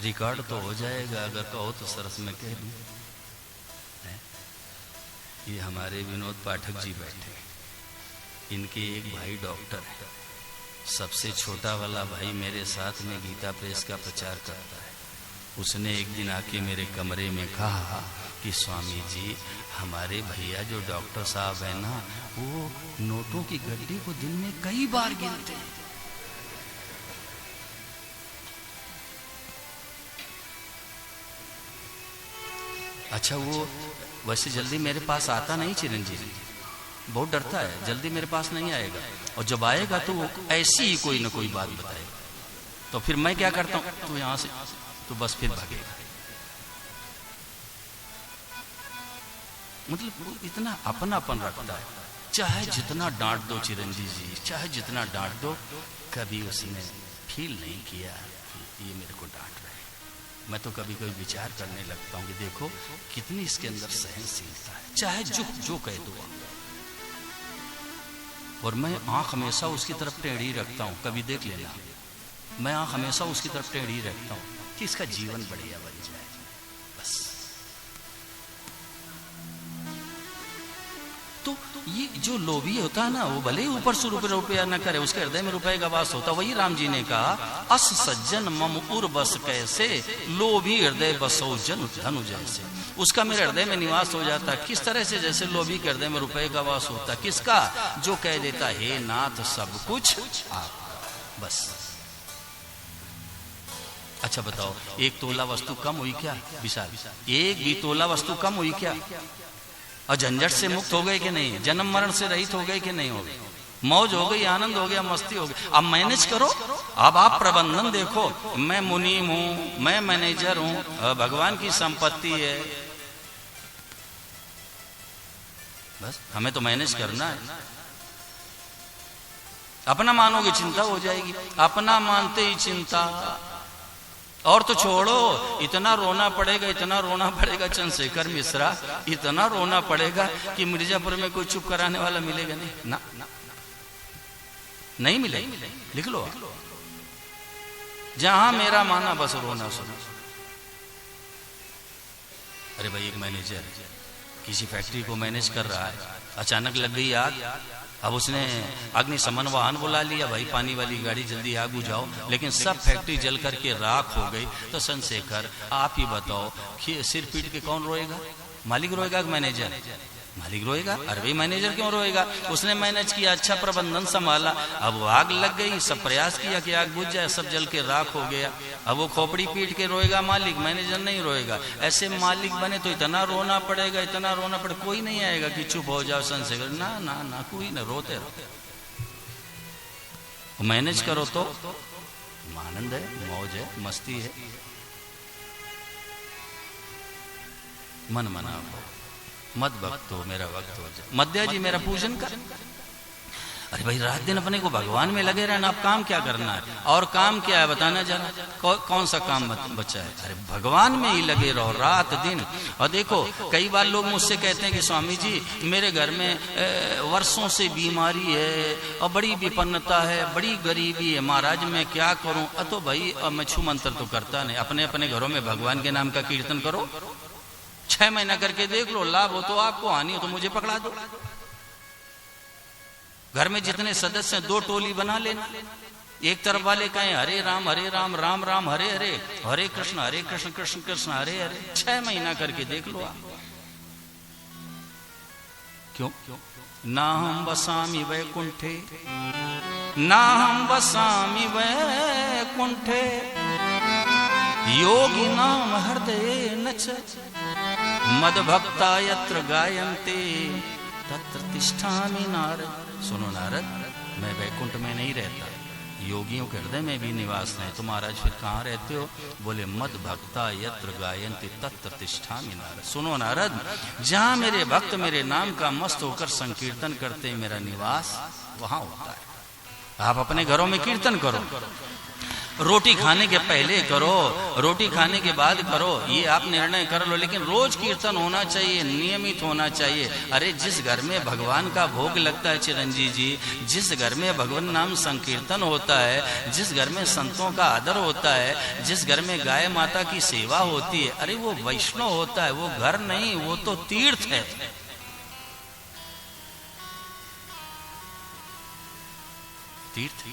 रिकॉर्ड तो हो जाएगा अगर कहो तो सरस में कह दूं। ये हमारे विनोद पाठक जी बैठे, इनके एक भाई डॉक्टर है, सबसे छोटा वाला भाई मेरे साथ में गीता प्रेस का प्रचार करता है। उसने एक दिन आके मेरे कमरे में कहा कि स्वामी जी हमारे भैया जो डॉक्टर साहब है ना वो नोटों की गड्डी को दिन में कई बार गिनते हैं। अच्छा वो वैसे जल्दी मेरे पास आता नहीं चिरंजीवी, बहुत डरता है, जल्दी मेरे पास नहीं आएगा, और जब आएगा तो वो ऐसी ही कोई ना कोई बात बताएगा। तो फिर मैं क्या करता हूँ, तो यहां से तो बस फिर भागेगा। मतलब इतना अपनापन रखता है, चाहे जितना डांट दो चिरंजीव जी, चाहे जितना डांट दो, कभी उसने फील नहीं किया कि ये मेरे को डांट रहे। मैं तो कभी कभी विचार करने लगता हूँ कि देखो कितनी इसके अंदर सहनशीलता है, चाहे जो कह दो। और मैं आंख हमेशा उसकी तरफ टेढ़ी रखता हूँ, कभी देख लेना, मैं आंख हमेशा उसकी तरफ टेढ़ी रखता हूँ कि इसका जीवन बढ़िया बन जाए बस। तो ये जो लोभी होता है ना, वो भले ही ऊपर से रुपया न करे, उसके हृदय में रुपए का वास होता। वही राम जी ने कहा, अस सज्जन मम उर बस कैसे, लोभी हृदय बसो जन धनु जैसे। उसका मेरे हृदय में निवास हो जाता है। किस तरह से? जैसे लोभी के हृदय में रुपए का वास होता है। किसका? जो कह देता हे नाथ सब कुछ आपका, बस। अच्छा बताओ, एक तोला वस्तु कम हुई क्या विशाल? एक भी तोला वस्तु कम हुई क्या? और झंझट से मुक्त हो गए कि नहीं? जन्म मरण से रहित हो गए कि नहीं हो गए? मौज हो गई, आनंद हो गया, मस्ती हो गई। अब मैनेज करो, अब आप प्रबंधन देखो। मैं मुनीम हूं, मैं मैनेजर हूं, भगवान की संपत्ति है, बस हमें तो मैनेज करना है। अपना मानोगे चिंता हो जाएगी, अपना मानते ही चिंता। और तो छोड़ो, इतना रोना पड़ेगा, इतना रोना पड़ेगा चंद्रशेखर मिश्रा, इतना रोना पड़ेगा कि मिर्जापुर में कोई चुप कराने वाला मिलेगा नहीं ना, नहीं मिलेगा। लिख लो, जहां मेरा माना बस रोना सुनो। अरे भाई, एक मैनेजर किसी फैक्ट्री को मैनेज कर रहा है, अचानक लग गई आग। अब उसने अग्निशमन वाहन बुला लिया, भाई पानी वाली गाड़ी जल्दी आग बुझाओ, लेकिन सब फैक्ट्री जल करके राख हो गई। तो चंद्रशेखर आप ही बताओ कि सिर पीट के कौन रोएगा? मालिक रोएगा कि मैनेजर? मालिक रोएगा। अरे भाई मैनेजर क्यों रोएगा? उसने मैनेज किया, अच्छा प्रबंधन संभाला। अब वो आग लग गई, सब प्रयास किया कि आग बुझ जाए, सब जल के राख हो गया। अब वो खोपड़ी पीट के रोएगा मालिक, मैनेजर नहीं रोएगा। ऐसे मालिक बने तो इतना रोना पड़ेगा, इतना रोना पड़ेगा। कोई नहीं आएगा कि चुप हो जाओ चंद्रशेखर, ना ना ना, कोई ना, रोते रहो। मैनेज करो तो आनंद है, मौज है, मस्ती है। मन मना मत भक्त हो, मेरा भक्त हो जाए। मध्या जी मेरा पूजन कर। अरे भाई, रात दिन अपने को भगवान में लगे रहना। अब काम क्या करना है? और काम क्या है बताना जरा, कौन सा काम बचा है? अरे भगवान में ही लगे रहो रात दिन। और देखो, कई बार लोग मुझसे कहते हैं कि स्वामी जी मेरे घर में वर्षों से बीमारी है और बड़ी विपन्नता है, बड़ी गरीबी है, महाराज मैं क्या करूं? तो भाई मैं छू मंत्र तो करता नहीं। अपने अपने घरों में भगवान के नाम का कीर्तन करो, 6 महीना करके देख लो, लाभ हो तो आपको, हानि हो तो मुझे पकड़ा दो। घर में जितने सदस्य हैं 2 टोली बना लेना। एक तरफ वाले कहें हरे राम राम राम हरे हरे, हरे कृष्ण कृष्ण कृष्ण हरे हरे। 6 महीना करके देख लो आप। क्यों? ना हम बसामी वैकुंठे, ना हम बसामी वैकुंठे, योगी नाम हृदय नच, मद भक्ता यत्र गायन्ते तत्र तिष्ठामि नारद। सुनो नारद, मैं वैकुंठ में नहीं रहता, योगियों के हृदय में भी निवास नहीं। तो महाराज फिर कहाँ रहते हो? बोले मद भक्ता यत्र गायन्ते तत्र तिष्ठामि नारद। सुनो नारद, जहाँ मेरे भक्त मेरे नाम का मस्त होकर संकीर्तन करते हैं, मेरा निवास वहां होता है। आप अपने घरों में कीर्तन करो, रोटी खाने के पहले करो, रोटी खाने के बाद करो, ये आप निर्णय कर लो, लेकिन रोज कीर्तन होना चाहिए, नियमित होना चाहिए। अरे जिस घर में भगवान का भोग लगता है चिरंजीव जी, जिस घर में भगवान नाम संकीर्तन होता है, जिस घर में संतों का आदर होता है, जिस घर में गाय माता की सेवा होती है, अरे वो वैष्णव होता है। वो घर नहीं, वो तो तीर्थ है। तीर्थ।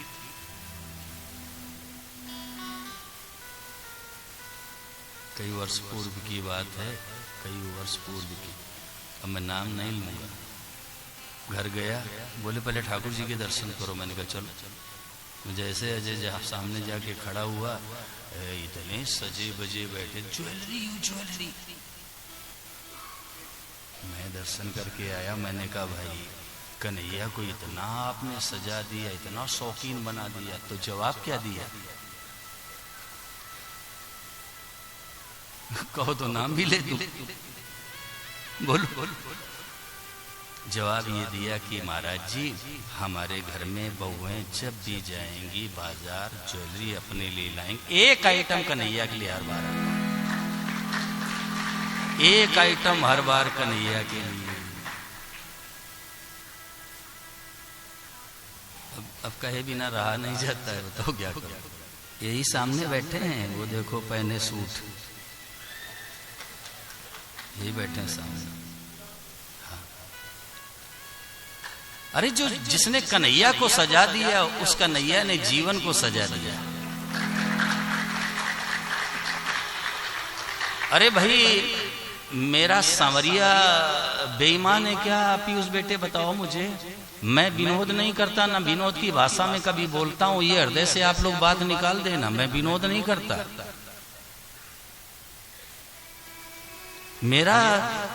कई वर्ष पूर्व की बात है, कई वर्ष पूर्व की, अब मैं नाम नहीं लूंगा। घर गया, बोले पहले ठाकुर जी के दर्शन करो। मैंने कहा चलो। जैसे अजय जहाँ सामने जाके खड़ा हुआ, इतने सजे बजे बैठे, ज्वेलरी। मैं दर्शन करके आया। मैंने कहा भाई कन्हैया को इतना आपने सजा दिया, इतना शौकीन बना दिया, तो जवाब क्या दिया? कहो तो नाम भी ले दूं। बोलो बोलो। जवाब ये दिया कि महाराज जी हमारे घर में बहुएं जब भी जाएंगी बाजार ज्वेलरी अपने लिए लाएंगी, एक आइटम कन्हैया के लिए हर बार आता है, एक आइटम हर बार कन्हैया के लिए। अब कहे बिना रहा नहीं जाता है, बताओ क्या करो। यही सामने बैठे हैं, वो देखो पहने सूट, यही बैठे हैं सामने। हाँ। अरे जो जिसने कन्हैया को सजा दिया उस कन्हैया ने जीवन को सजा दिया। अरे भाई मेरा सांवरिया बेईमान है क्या पीयूष बेटे, बताओ मुझे। मैं विनोद नहीं करता, ना विनोद की भाषा में कभी बोलता हूं, ये हृदय से आप लोग बात निकाल देना, मैं विनोद नहीं करता। मेरा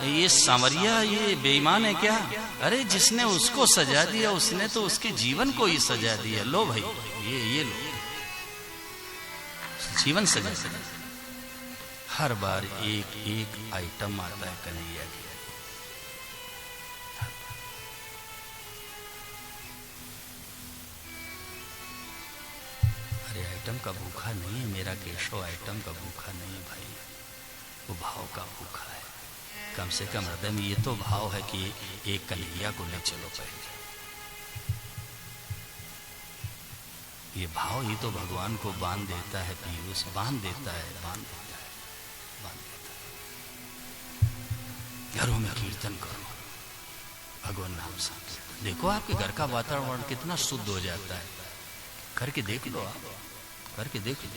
ये सांवरिया ये बेईमान है क्या? अरे जिसने उसको सजा दिया उसने तो उसके जीवन को ही सजा दिया। लो भाई ये लो जीवन सजा। हर बार एक एक आइटम आता है कन्हैया की। अरे आइटम का भूखा नहीं है मेरा केशव, आइटम का भूखा नहीं है भाई, वो भाव का भूखा है। कम से कम हृदय में ये तो भाव है कि एक कन्हैया को ले चलो पहले। ये भाव ही तो भगवान को बांध देता है पीयूष, बांध देता है, बांध देता है, बांध देता है। घरों में कीर्तन करो, भगवान नाम संकीर्तन। देखो आपके घर का वातावरण कितना शुद्ध हो जाता है, करके देख लो आप, करके देख लो।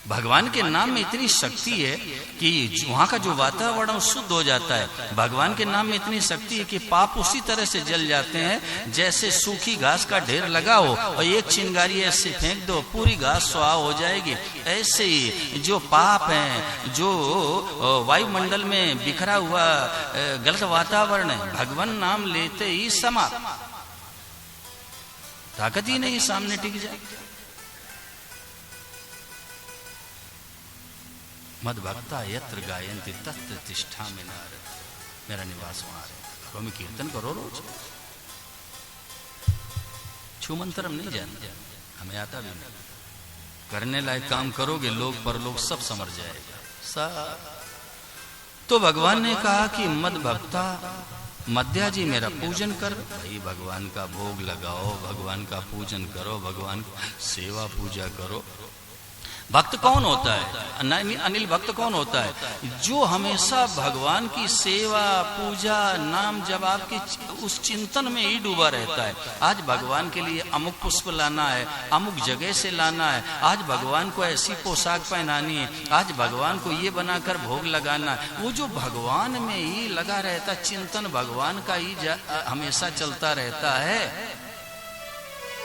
भगवान के नाम में इतनी शक्ति है कि वहां का जो वातावरण शुद्ध हो जाता है। भगवान के नाम में इतनी शक्ति है कि पाप उसी तरह से जल जाते हैं जैसे सूखी घास का ढेर लगा हो और एक चिंगारी ऐसे फेंक दो पूरी घास सुहा हो जाएगी। ऐसे ही जो पाप है, जो वायुमंडल में बिखरा हुआ गलत वातावरण है, भगवान नाम लेते ही समाप्त, ताकत ही नहीं सामने टिक जाए। मद भक्ता यत्र गायन्ति तत्र तिष्ठामि नारद। मेरा निवास वहां है। घरों में कीर्तन करो रोज। छू मंत्रम नहीं जानते, हमें आता भी नहीं। करने लायक काम करोगे लोग परलोक सब समझ जाएगा सब। तो भगवान ने कहा कि मद भक्ता मध्या जी मेरा पूजन कर। भाई भगवान का भोग लगाओ, भगवान का पूजन करो, भगवान सेवा पूजा करो। भक्त कौन होता है? अनिल भक्त कौन होता है? जो हमेशा भगवान की सेवा पूजा नाम जब आपके उस चिंतन में ही डूबा रहता है। आज भगवान के लिए अमुक पुष्प लाना है, अमुक जगह से लाना है, आज भगवान को ऐसी पोशाक पहनानी है, आज भगवान को ये बनाकर भोग लगाना है। वो जो भगवान में ही लगा रहता, चिंतन भगवान का ही हमेशा चलता रहता है,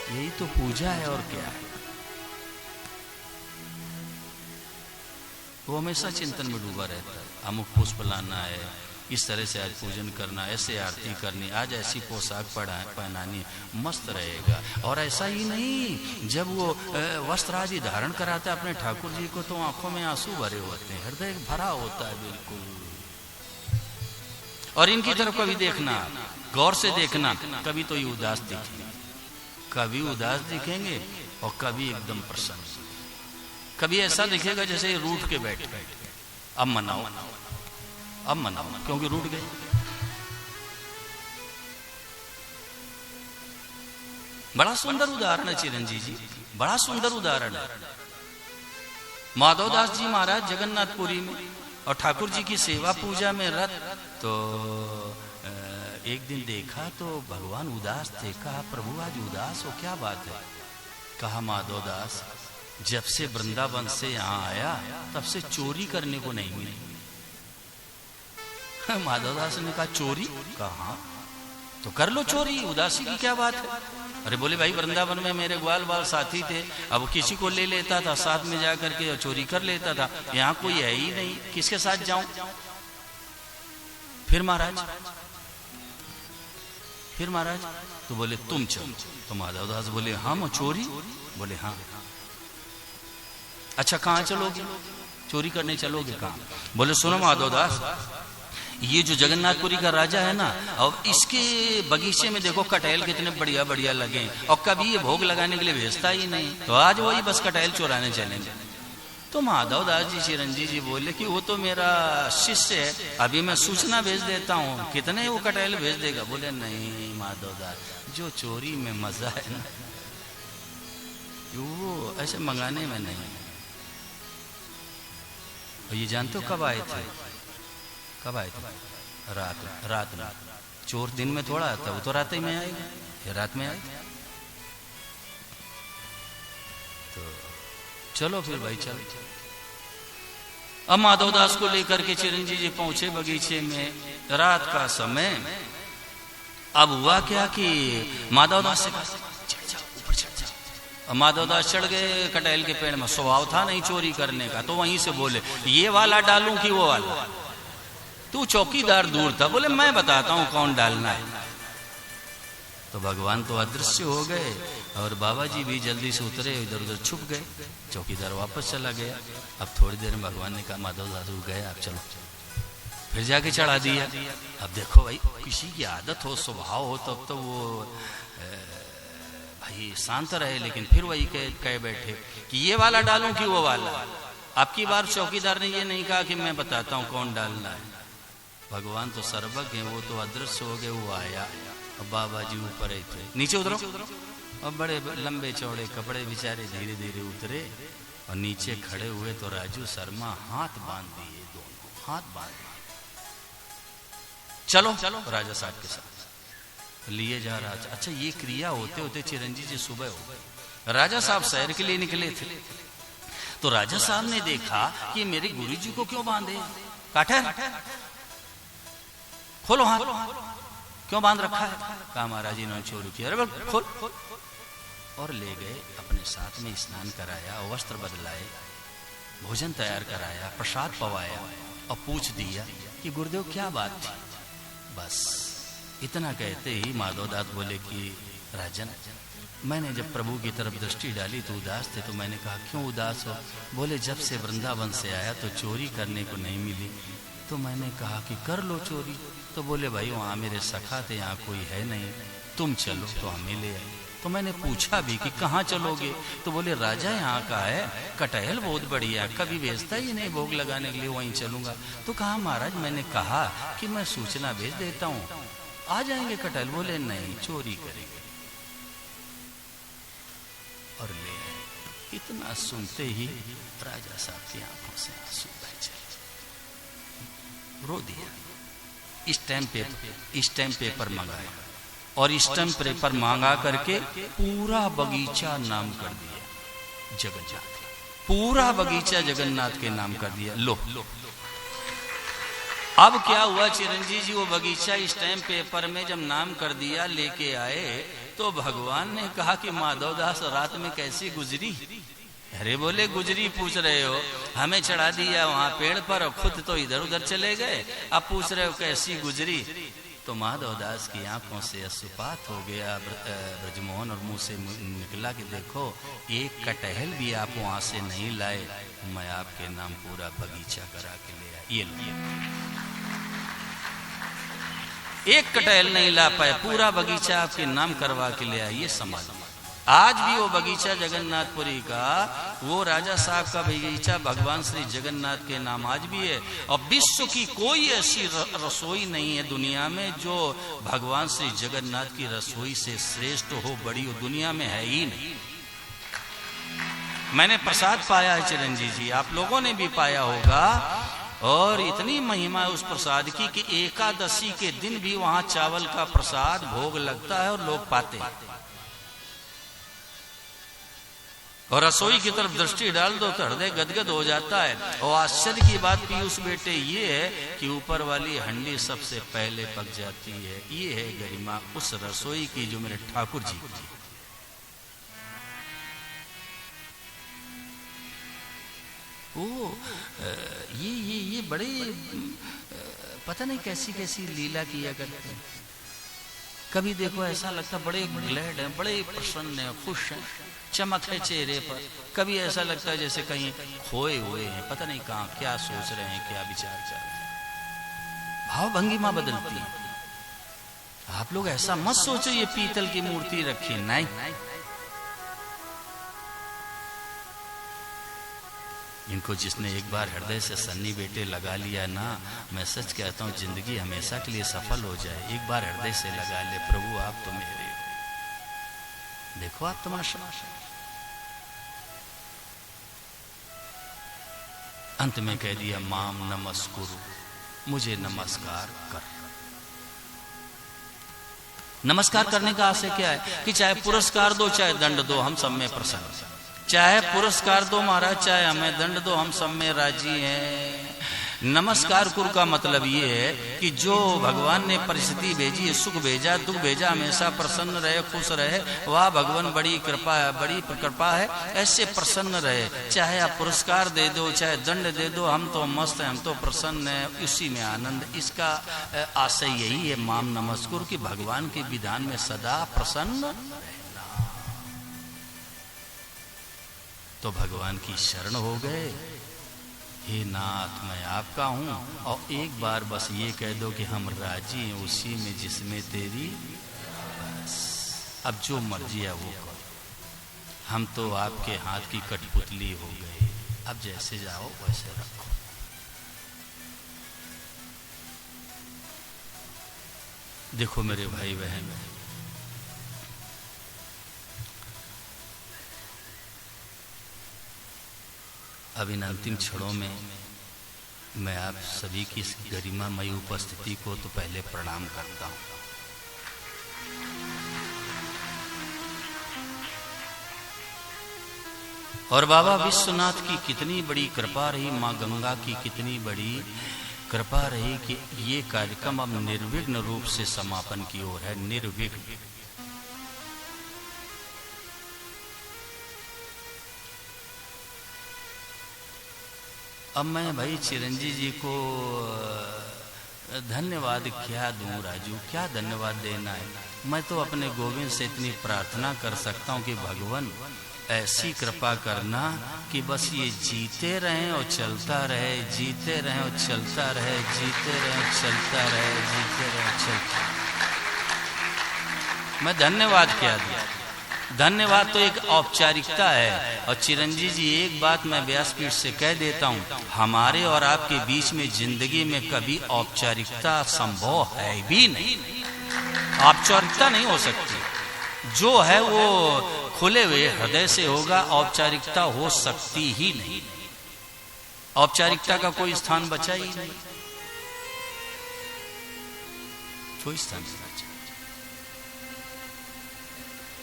यही तो पूजा है और क्या है। वो हमेशा चिंतन में डूबा रहता है। अमुक पुष्प लाना है, इस तरह से आज पूजन करना, ऐसे आरती करनी, आज ऐसी पोशाक पहनानी, मस्त रहेगा। और ऐसा ही नहीं, जब वो वस्त्र आदि धारण कराता है अपने ठाकुर जी को तो आंखों में आंसू भरे होते हैं, हृदय भरा होता है बिल्कुल। और इनकी तरफ कभी देखना, गौर से देखना, कभी तो ये उदास दिखेंगे, कभी उदास दिखेंगे और कभी एकदम प्रसन्न। कभी ऐसा दिखेगा जैसे रूठ के बैठ गए, अब मनाओ, अब मनाओ, क्योंकि रूठ गए। बड़ा सुंदर उदाहरण है चिरंजीव जी, बड़ा सुंदर उदाहरण है। माधवदास जी महाराज जगन्नाथपुरी में और ठाकुर जी की सेवा पूजा में रत, तो एक दिन देखा तो भगवान उदास थे। कहा प्रभु आज उदास हो, क्या बात है? कहा माधवदास जब से वृंदावन से यहाँ आया तब से चोरी करने को नहीं मिली। माधवदास ने कहा चोरी? कहा तो कर लो चोरी, उदासी की क्या बात है? अरे बोले भाई वृंदावन में मेरे ग्वाल बाल साथी थे, अब किसी को ले लेता था साथ में जाकर के चोरी कर लेता था, यहाँ कोई है ही नहीं, किसके साथ जाऊं? फिर महाराज तो बोले तुम चलो। तो माधवदास बोले हम चोरी? बोले हाँ। अच्छा कहाँ चलोगे? चोरी करने चलोगे कहाँ? बोले सुनो माधवदास, ये जो जगन्नाथपुरी का राजा है ना, और इसके बगीचे में देखो कटहल कितने बढ़िया बढ़िया लगे, और कभी ये भोग लगाने के लिए भेजता ही नहीं। तो आज वही बस कटहल चुराने चलेंगे। तो माधव दास जी चिरंजी जी बोले कि वो तो मेरा शिष्य है, अभी मैं सूचना भेज देता हूँ, कितने वो कटहल भेज देगा। बोले नहीं माधव दास, जो चोरी में मजा है ना, वो ऐसे मंगाने में नहीं। और ये जानते हो कब आए थे? कब आए थे? रात में। चोर दिन में थोड़ा आता, वो तो रात ही में आएगा, ये रात में आए। तो चलो फिर भाई चलो। अब माधवदास को लेकर के चिरंजी जी पहुंचे बगीचे में, रात का समय। अब हुआ क्या कि माधवदास से चढ़ जाओ, ऊपर चढ़ जाओ। अब माधवदास चढ़ गए कटहल के पेड़ में। स्वभाव था नहीं चोरी करने का, तो वहीं से बोले ये वाला डालूं कि वो वाला? तू चौकीदार दूर था, बोले मैं बताता हूं कौन डालना है। तो भगवान तो अदृश्य हो गए और बाबा जी भी जल्दी से उतरे, इधर उधर छुप गए। चौकीदार वापस चला गया। अब थोड़ी देर में भगवान ने कहा माधव दास गए आप, चलो। फिर जाके चढ़ा दिया। अब देखो भाई, किसी की आदत हो, स्वभाव हो, तब तो वो भाई शांत रहे, लेकिन फिर वही कह बैठे कि ये वाला डालूं कि वो वाला। अब की बार चौकीदार ने ये नहीं कहा कि मैं बताता हूं कौन डालना है। भगवान तो सर्वज्ञ हैं, वो तो अदृश्य हो गए। वो आया, अब बाबा जी ऊपर ही थे, नीचे उतरो। अब बड़े लंबे चौड़े कपड़े, बेचारे धीरे धीरे उतरे और नीचे खड़े हुए तो राजू शर्मा हाथ बांध दिए, दोनों हाथ बांध दिए। चलो चलो राजा साहब के साथ लिए जा रहा था। अच्छा, ये क्रिया होते होते चिरंजी जी सुबह हो गए। राजा साहब सैर के लिए निकले थे, तो राजा साहब ने देखा कि मेरे गुरु जी को क्यों बांधे? काटे खोलो हाथ, क्यों बांध रखा है? कहा महाराज इन्होंने चोरी किया। अरे खोल। और ले गए अपने साथ में, स्नान कराया, वस्त्र बदलाए, भोजन तैयार कराया, प्रसाद पवाया और पूछ दिया कि गुरुदेव क्या बात थी? बस इतना कहते ही माधवदास बोले कि राजन, मैंने जब प्रभु की तरफ दृष्टि डाली तो उदास थे, तो मैंने कहा क्यों उदास हो? बोले जब से वृंदावन से आया तो चोरी करने को नहीं मिली, तो मैंने कहा कि कर लो चोरी। तो बोले भाई वहाँ मेरे सखा थे, यहाँ कोई है नहीं, तुम चलो। तो हमें ले आए। तो मैंने पूछा भी कि कहाँ चलोगे? तो बोले राजा यहाँ का है, कटहल बहुत बढ़िया, कभी भेजता ही नहीं भोग लगाने के लिए, वहीं चलूंगा। तो कहा महाराज मैंने कहा कि मैं सूचना भेज देता हूँ, आ जाएंगे कटहल। बोले नहीं, चोरी करेंगे। और ले आए। इतना सुनते ही राजा साहब की आंखों से आंसू बह चले, रो दिया। स्टैम्प पेपर मंगाया और स्टैम्प पेपर मांगा करके पूरा बगीचा नाम कर दिया जगन्नाथ। पूरा बगीचा जगन्नाथ के नाम कर दिया। लो अब क्या हुआ चिरंजी जी, वो बगीचा स्टैम्प पेपर में जब नाम कर दिया, लेके आए, तो भगवान ने कहा कि माधवदास रात में कैसी गुजरी? अरे बोले गुजरी पूछ रहे हो, हमें चढ़ा दिया वहां पेड़ पर और खुद तो इधर उधर चले गए, अब पूछ रहे हो कैसी गुजरी? तो माधवदास की आंखों से अश्रुपात हो गया ब्रजमोहन, और मुंह से निकला कि देखो एक कटहल भी आप वहां से नहीं लाए, मैं आपके नाम पूरा बगीचा करा के ले आया। ये एक कटहल नहीं ला पाए, पूरा बगीचा आपके नाम करवा के ले आया। ये संभाल। आज भी वो बगीचा जगन्नाथपुरी का, वो राजा साहब का बगीचा भगवान श्री जगन्नाथ के नाम आज भी है। और विश्व की कोई ऐसी रसोई नहीं है दुनिया में जो भगवान श्री जगन्नाथ की रसोई से श्रेष्ठ हो, बड़ी हो, दुनिया में है ही नहीं। मैंने प्रसाद पाया है चिरंजी जी, आप लोगों ने भी पाया होगा, और इतनी महिमा है उस प्रसाद की कि एकादशी के दिन भी वहां चावल का प्रसाद भोग लगता है और लोग पाते हैं। और रसोई की तरफ दृष्टि डाल दो तो हृदय गदगद हो जाता है। और आश्चर्य की बात पीयूष बेटे ये है कि ऊपर वाली हंडी सबसे पहले पक जाती है। ये है गरिमा उस रसोई की जो मेरे ठाकुर जी की। ओ ये बड़े पता नहीं कैसी कैसी लीला किया करते हैं। कभी देखो ऐसा लगता बड़े ग्लैड हैं, बड़े प्रसन्न हैं, खुश हैं, चमक है चेहरे पर। कभी ऐसा लगता है जैसे कहीं खोए हुए हैं, पता नहीं कहाँ क्या सोच रहे हैं, क्या विचार कर रहे हैं। भाव भंगिमा बदलती है। आप लोग ऐसा मत सोचो ये पीतल की मूर्ति रखी, नहीं। इनको जिसने एक बार हृदय से सन्नी बेटे लगा लिया ना, मैं सच कहता हूं जिंदगी हमेशा के लिए सफल हो जाए। एक बार हृदय से लगा ले, प्रभु आप तो मेरे हो। देखो आप तमाशा। अंत में कह दिया माम नमस्कुरु, मुझे नमस्कार कर। नमस्कार करने का आशय क्या है कि चाहे पुरस्कार दो चाहे दंड दो, हम सब में प्रसन्न। चाहे पुरस्कार दो महाराज, चाहे हमें दंड दो, हम सब में राजी हैं। नमस्कार कुरु का मतलब ये है कि जो भगवान ने परिस्थिति भेजी, सुख भेजा, दुख भेजा, हमेशा प्रसन्न रहे, खुश रहे। वाह भगवान बड़ी कृपा है, बड़ी कृपा है, ऐसे प्रसन्न रहे। चाहे आप पुरस्कार दे दो चाहे दंड दे दो, हम तो मस्त हैं, हम तो प्रसन्न हैं, उसी में आनंद। इसका आशय यही है माम नमस्कुरु कि भगवान के विधान में सदा प्रसन्न। तो भगवान की शरण हो गए, हे नाथ मैं आपका हूं, और एक बार बस ये कह दो कि हम राजी हैं उसी में जिसमें तेरी, बस अब जो मर्जी है वो करो। हम तो आपके हाथ की कठपुतली हो गए, अब जैसे जाओ वैसे रखो। देखो मेरे भाई बहन, अब इन अंतिम क्षणों में मैं आप सभी की इस गरिमामयी उपस्थिति को तो पहले प्रणाम करता हूं। और बाबा विश्वनाथ की कितनी बड़ी कृपा रही, मां गंगा की कितनी बड़ी कृपा रही कि ये कार्यक्रम अब निर्विघ्न रूप से समापन की ओर है। निर्विघ्न। अब मैं भाई चिरंजीव जी को धन्यवाद क्या दूं राजू, क्या धन्यवाद देना है। मैं तो अपने गोविंद से इतनी प्रार्थना कर सकता हूं कि भगवान ऐसी कृपा करना कि बस ये जीते रहें और चलता रहे, जीते रहें और चलता रहे, जीते रहें और चलता रहे, जीते रहें और चलता रहे। मैं धन्यवाद क्या दूं? धन्यवाद तो एक औपचारिकता है। और चिरंजीव जी एक बात मैं व्यासपीठ से कह देता हूं, हमारे और आपके बीच में जिंदगी में कभी औपचारिकता संभव है भी नहीं। औपचारिकता नहीं हो सकती। जो है वो खुले हुए हृदय से होगा, औपचारिकता हो सकती ही नहीं। औपचारिकता का कोई स्थान बचा ही नहीं, कोई स्थान नहीं बचा।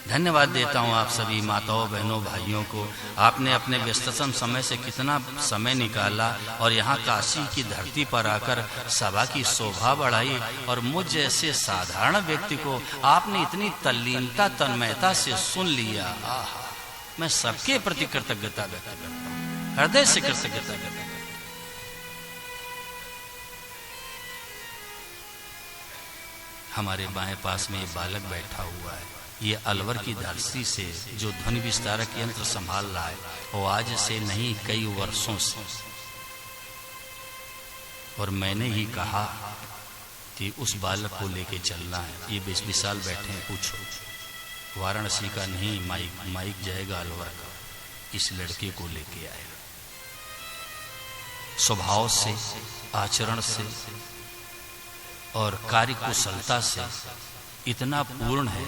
धन्यवाद देता हूं आप सभी माताओं, बहनों, भाइयों को। आपने अपने व्यस्ततम समय से कितना समय निकाला और यहाँ काशी की धरती पर आकर सभा की शोभा बढ़ाई, और मुझ जैसे साधारण व्यक्ति को आपने इतनी तल्लीनता, तन्मयता से सुन लिया। मैं सबके प्रति कृतज्ञता व्यक्त करता हूँ, हृदय से कृतज्ञता व्यक्त करता हूँ। हमारे बाएं पास में ये बालक बैठा हुआ है, ये अलवर की धरती से जो ध्वनि विस्तारक यंत्र संभाल रहा है, वो आज से नहीं कई वर्षों से। और मैंने ही कहा कि उस बालक को लेके चलना है। ये विशाल बैठे हैं, पूछो वाराणसी का नहीं, माइक जाएगा अलवर का। इस लड़के को लेके आए, स्वभाव से, आचरण से और कार्यकुशलता से इतना पूर्ण है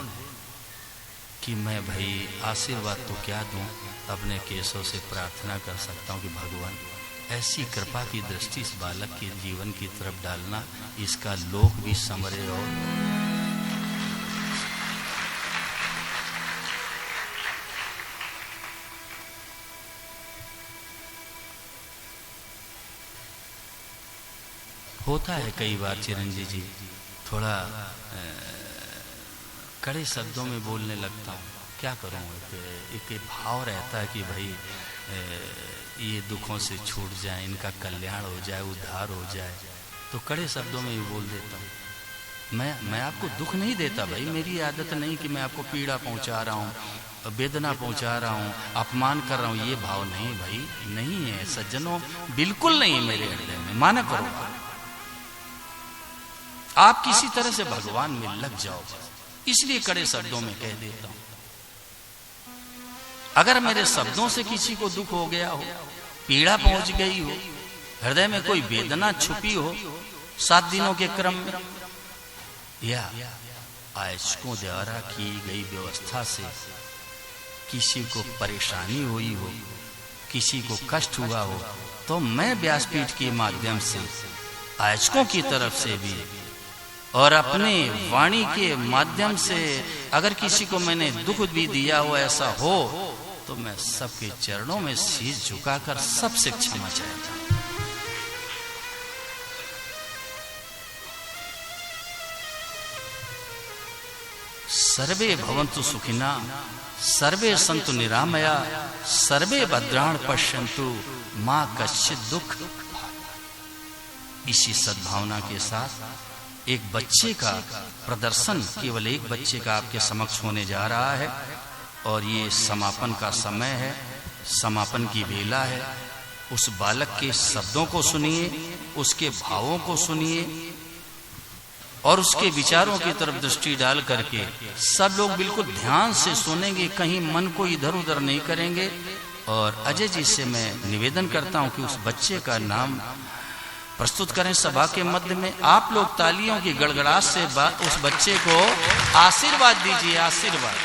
कि मैं भाई आशीर्वाद तो क्या दूं, अपने केशों से प्रार्थना कर सकता हूं कि भगवान ऐसी कृपा की दृष्टि इस बालक के जीवन की तरफ डालना, इसका लोक भी संवरे। और होता है कई बार चिरंजीव जी, थोड़ा कड़े शब्दों में बोलने लगता हूँ, क्या करूँ। एक भाव रहता है कि भाई ये दुखों से छूट जाए, इनका कल्याण हो जाए, उद्धार हो जाए, तो कड़े शब्दों में भी बोल देता हूँ। मैं आपको दुख नहीं देता भाई, मेरी आदत नहीं कि मैं आपको पीड़ा पहुँचा रहा हूँ, वेदना पहुँचा रहा हूँ, अपमान कर रहा हूँ, ये भाव नहीं भाई, नहीं है सज्जनों, बिल्कुल नहीं मेरे हृदय में, माना करो। आप किसी तरह से भगवान में लग जाओ, इसलिए कड़े शब्दों में कह देता हूं। अगर मेरे शब्दों से किसी को दुख हो गया हो, पीड़ा पहुंच गई हो, हृदय में कोई वेदना छुपी हो 7 दिनों के क्रम में, या आयोजकों द्वारा की गई व्यवस्था से किसी को परेशानी हुई हो, किसी को कष्ट हुआ हो, तो मैं व्यासपीठ के माध्यम से आयोजकों की तरफ से भी और अपने वाणी के माध्यम से अगर किसी को मैंने दुख भी दिया हो, ऐसा हो, तो मैं सबके चरणों में शीश झुकाकर सबसे क्षमा चाहता हूं। सर्वे भवन्तु सुखिना, सर्वे सन्तु निरामया, सर्वे भद्राणि पश्यन्तु, मां कश्चित् दुख। इसी सद्भावना के साथ एक बच्चे का प्रदर्शन, केवल एक बच्चे का आपके समक्ष होने जा रहा है, और ये समापन का समय है, समापन की बेला है। उस बालक के शब्दों को सुनिए, उसके भावों को सुनिए और उसके विचारों की तरफ दृष्टि डाल करके सब लोग बिल्कुल ध्यान से सुनेंगे, कहीं मन को इधर उधर नहीं करेंगे। और अजय जी से मैं निवेदन करता हूं कि उस बच्चे का नाम प्रस्तुत करें सभा के मध्य में। आप लोग तालियों की गड़गड़ाहट से उस बच्चे को आशीर्वाद दीजिए, आशीर्वाद।